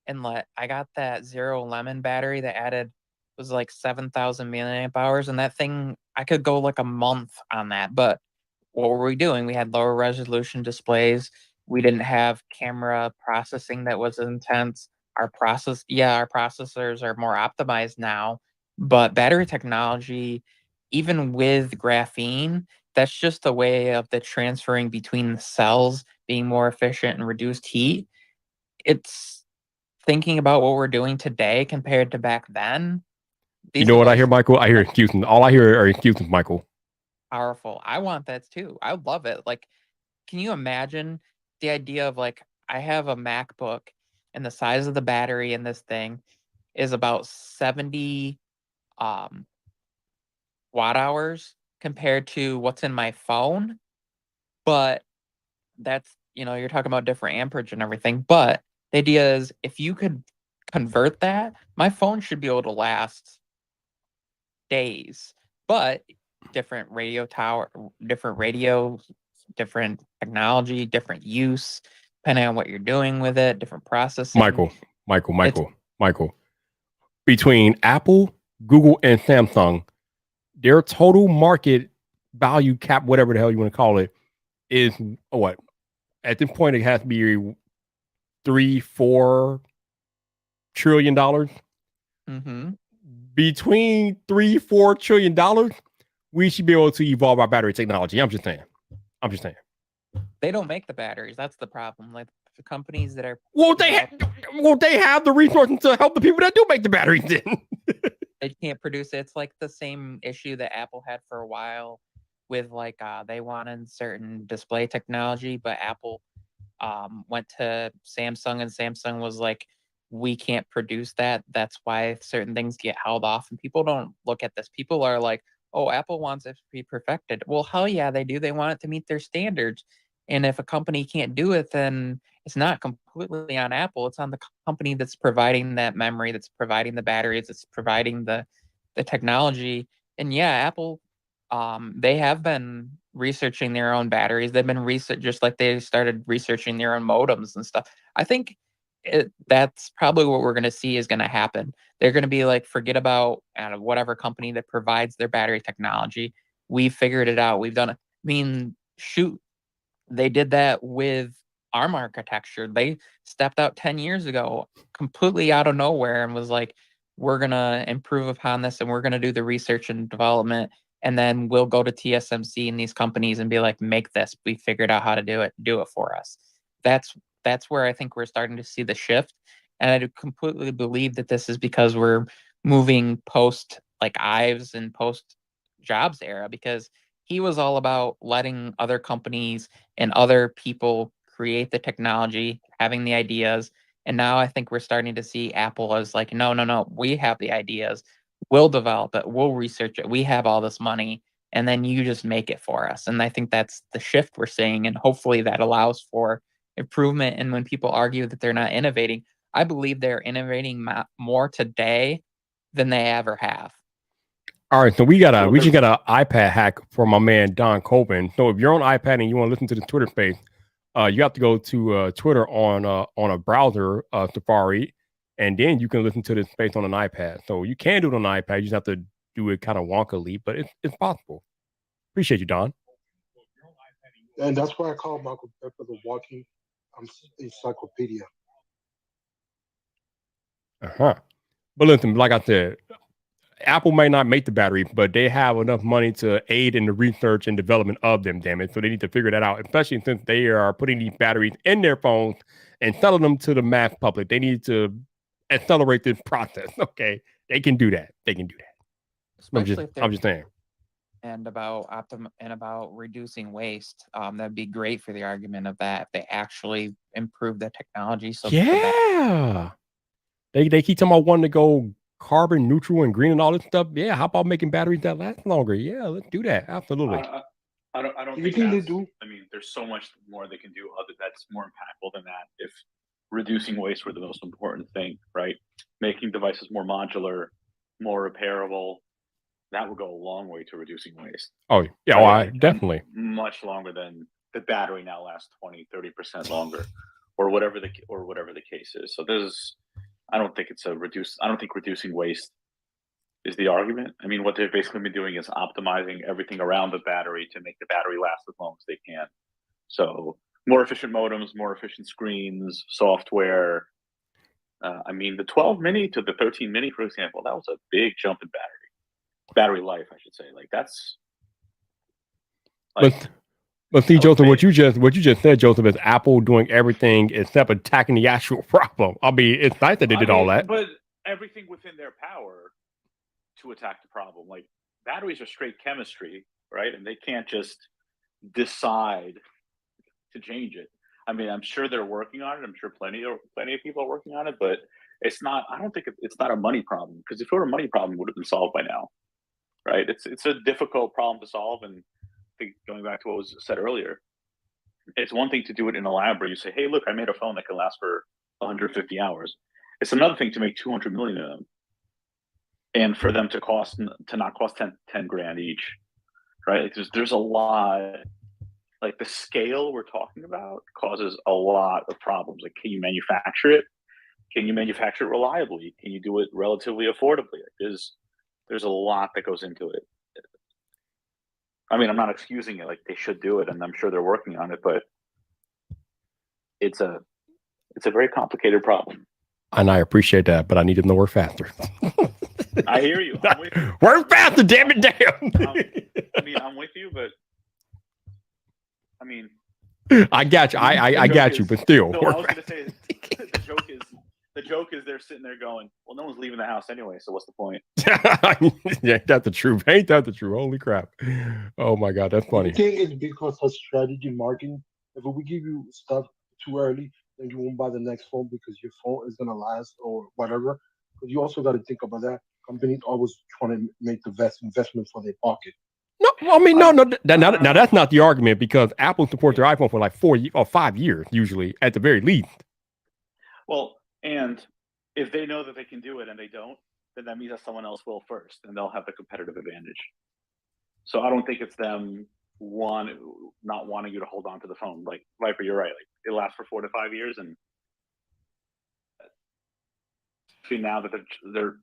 and I got that Zero Lemon battery that was like 7,000 milliamp hours, and that thing I could go like a month on that. But what were we doing? We had lower resolution displays. We didn't have camera processing that was intense. Our processors are more optimized now, but battery technology, even with graphene, that's just a way of the transferring between the cells being more efficient and reduced heat. It's thinking about what we're doing today compared to back then. You know what I hear, Michael? I hear excuses. All I hear are excuses, Michael. Powerful. I want that too. I love it. Like, can you imagine the idea of like, I have a MacBook and the size of the battery in this thing is about 70 watt hours compared to what's in my phone. But that's, you're talking about different amperage and everything. But the idea is if you could convert that, my phone should be able to last days. But different radio tower, different radios, different technology, different use, depending on what you're doing with it, different processing. Michael. Between Apple, Google, and Samsung, their total market value cap, whatever the hell you want to call it, is what? At this point, it has to be $3-4 trillion. Mm-hmm. Between $3-4 trillion, we should be able to evolve our battery technology. I'm just saying. They don't make the batteries. That's the problem. Like the companies that are they have the resources to help the people that do make the batteries then. They can't produce it. It's like the same issue that Apple had for a while with they wanted certain display technology, but Apple went to Samsung, and Samsung was like, we can't produce that. That's why certain things get held off. And people don't look at this. People are like, oh, Apple wants it to be perfected. Well, hell yeah, they do. They want it to meet their standards. And if a company can't do it, then it's not completely on Apple. It's on the company that's providing that memory, that's providing the batteries, that's providing the technology. And yeah, Apple, they have been researching their own batteries. They've been just like they started researching their own modems and stuff. I think that's probably what we're going to see is going to happen. They're going to be like, forget about whatever company that provides their battery technology. We've figured it out. We've done it. I mean, shoot, they did that with ARM architecture. They stepped out 10 years ago, completely out of nowhere, and was like, we're going to improve upon this, and we're going to do the research and development. And then we'll go to TSMC and these companies and be like, make this. We figured out how to do it for us. That's where I think we're starting to see the shift. And I completely believe that this is because we're moving post Ives and post Jobs era, because he was all about letting other companies and other people create the technology, having the ideas. And now I think we're starting to see Apple as like, no, we have the ideas. We'll develop it. We'll research it. We have all this money. And then you just make it for us. And I think that's the shift we're seeing. And hopefully that allows for improvement. And when people argue that they're not innovating, I believe they're innovating more today than they ever have. All right, so we just got an iPad hack for my man Don Colvin. So if you're on iPad and you want to listen to the Twitter space, you have to go to Twitter on a browser, Safari, and then you can listen to this space on an iPad. So you can do it on an iPad. You just have to do it kind of wonkily, but it's possible. Appreciate you, Don. And that's why I call Michael Pepper the walking encyclopedia. But listen, like I said, Apple may not make the battery, but they have enough money to aid in the research and development of them, damn it. So they need to figure that out, especially since they are putting these batteries in their phones and selling them to the mass public. They need to accelerate this process. Okay. They can do that. They can do that. Especially if I'm just saying. And about reducing waste. That'd be great for the argument of that if they actually improve the technology. So yeah. They keep talking about wanting to go carbon neutral and green and all this stuff. Yeah, how about making batteries that last longer? Yeah, let's do that. Absolutely. I don't You think think they that's, do? I mean, there's so much more they can do other that's more impactful than that. If reducing waste were the most important thing, right? Making devices more modular, more repairable, that would go a long way to reducing waste. Oh, yeah, Right? definitely. Much longer than the battery now lasts 20-30% longer, or whatever the case is. So I don't think reducing waste is the argument. I mean, what they've basically been doing is optimizing everything around the battery to make the battery last as long as they can. So more efficient modems, more efficient screens, software. I mean, the 12 mini to the 13 mini, for example, that was a big jump in battery life, I should say. Like that's. Like, but see, Joseph, what you just said, Joseph, is Apple doing everything except attacking the actual problem. I mean, it's nice that they did all that, but everything within their power to attack the problem. Like batteries are straight chemistry, right? And they can't just decide to change it. I mean, I'm sure they're working on it. I'm sure plenty of people are working on it, but it's not. I don't think it's not a money problem, because if it were a money problem, it would have been solved by now, right? It's a difficult problem to solve, and I think going back to what was said earlier, it's one thing to do it in a lab where you say, "Hey, look, I made a phone that can last for 150 hours." It's another thing to make 200 million of them, and for them to not cost 10 grand each, right? There's a lot. Like the scale we're talking about causes a lot of problems. Like, can you manufacture it? Can you manufacture it reliably? Can you do it relatively affordably? Like, there's a lot that goes into it. I mean, I'm not excusing it. Like, they should do it, and I'm sure they're working on it, but it's a very complicated problem. And I appreciate that, but I need them to work faster. I hear you. I'm with you. Work faster, damn it, damn. I mean, I'm with you, but I mean, I got you. I got you, but still. No, I was going to say the joke is they're sitting there going, well, no one's leaving the house anyway, so what's the point? Yeah, that's the truth. Ain't that the truth? Holy crap. Oh my God, that's funny. I think it's because of strategy marketing. If we give you stuff too early, then you won't buy the next phone because your phone is going to last or whatever. But you also got to think about that. Companies always trying to make the best investment for their pocket. No, I mean, no. Now that's not the argument, because Apple supports their iPhone for like 4 or 5 years, usually, at the very least. Well, and if they know that they can do it and they don't, then that means that someone else will first, and they'll have the competitive advantage. So I don't think it's them not wanting you to hold on to the phone. Like, Viper, you're right. Like, it lasts for 4 to 5 years, and now that they're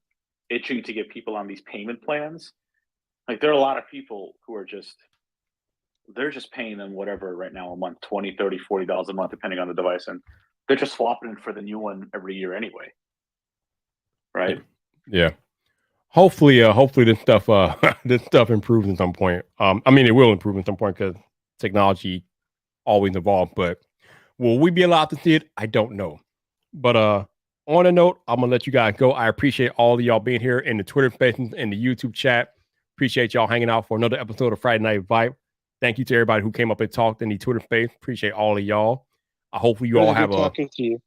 itching to get people on these payment plans. Like, there are a lot of people who are they're just paying them whatever right now a month, $20, $30, $40 a month, depending on the device. And they're just swapping it for the new one every year anyway. Right? Yeah. Hopefully this stuff improves at some point. I mean, it will improve at some point because technology always evolves, but will we be allowed to see it? I don't know. But on a note, I'm gonna let you guys go. I appreciate all of y'all being here in the Twitter Spaces and the YouTube chat. Appreciate y'all hanging out for another episode of Friday Night Vibe. Thank you to everybody who came up and talked in the Twitter space. Appreciate all of y'all. Hopefully you all have talking to you.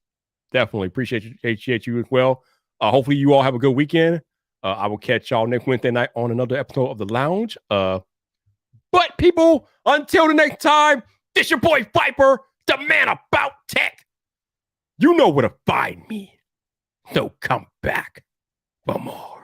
Definitely appreciate you as well. Hopefully you all have a good weekend. I will catch y'all next Wednesday night on another episode of The Lounge. But people, until the next time, this your boy Viper, the man about tech. You know where to find me. So come back for more.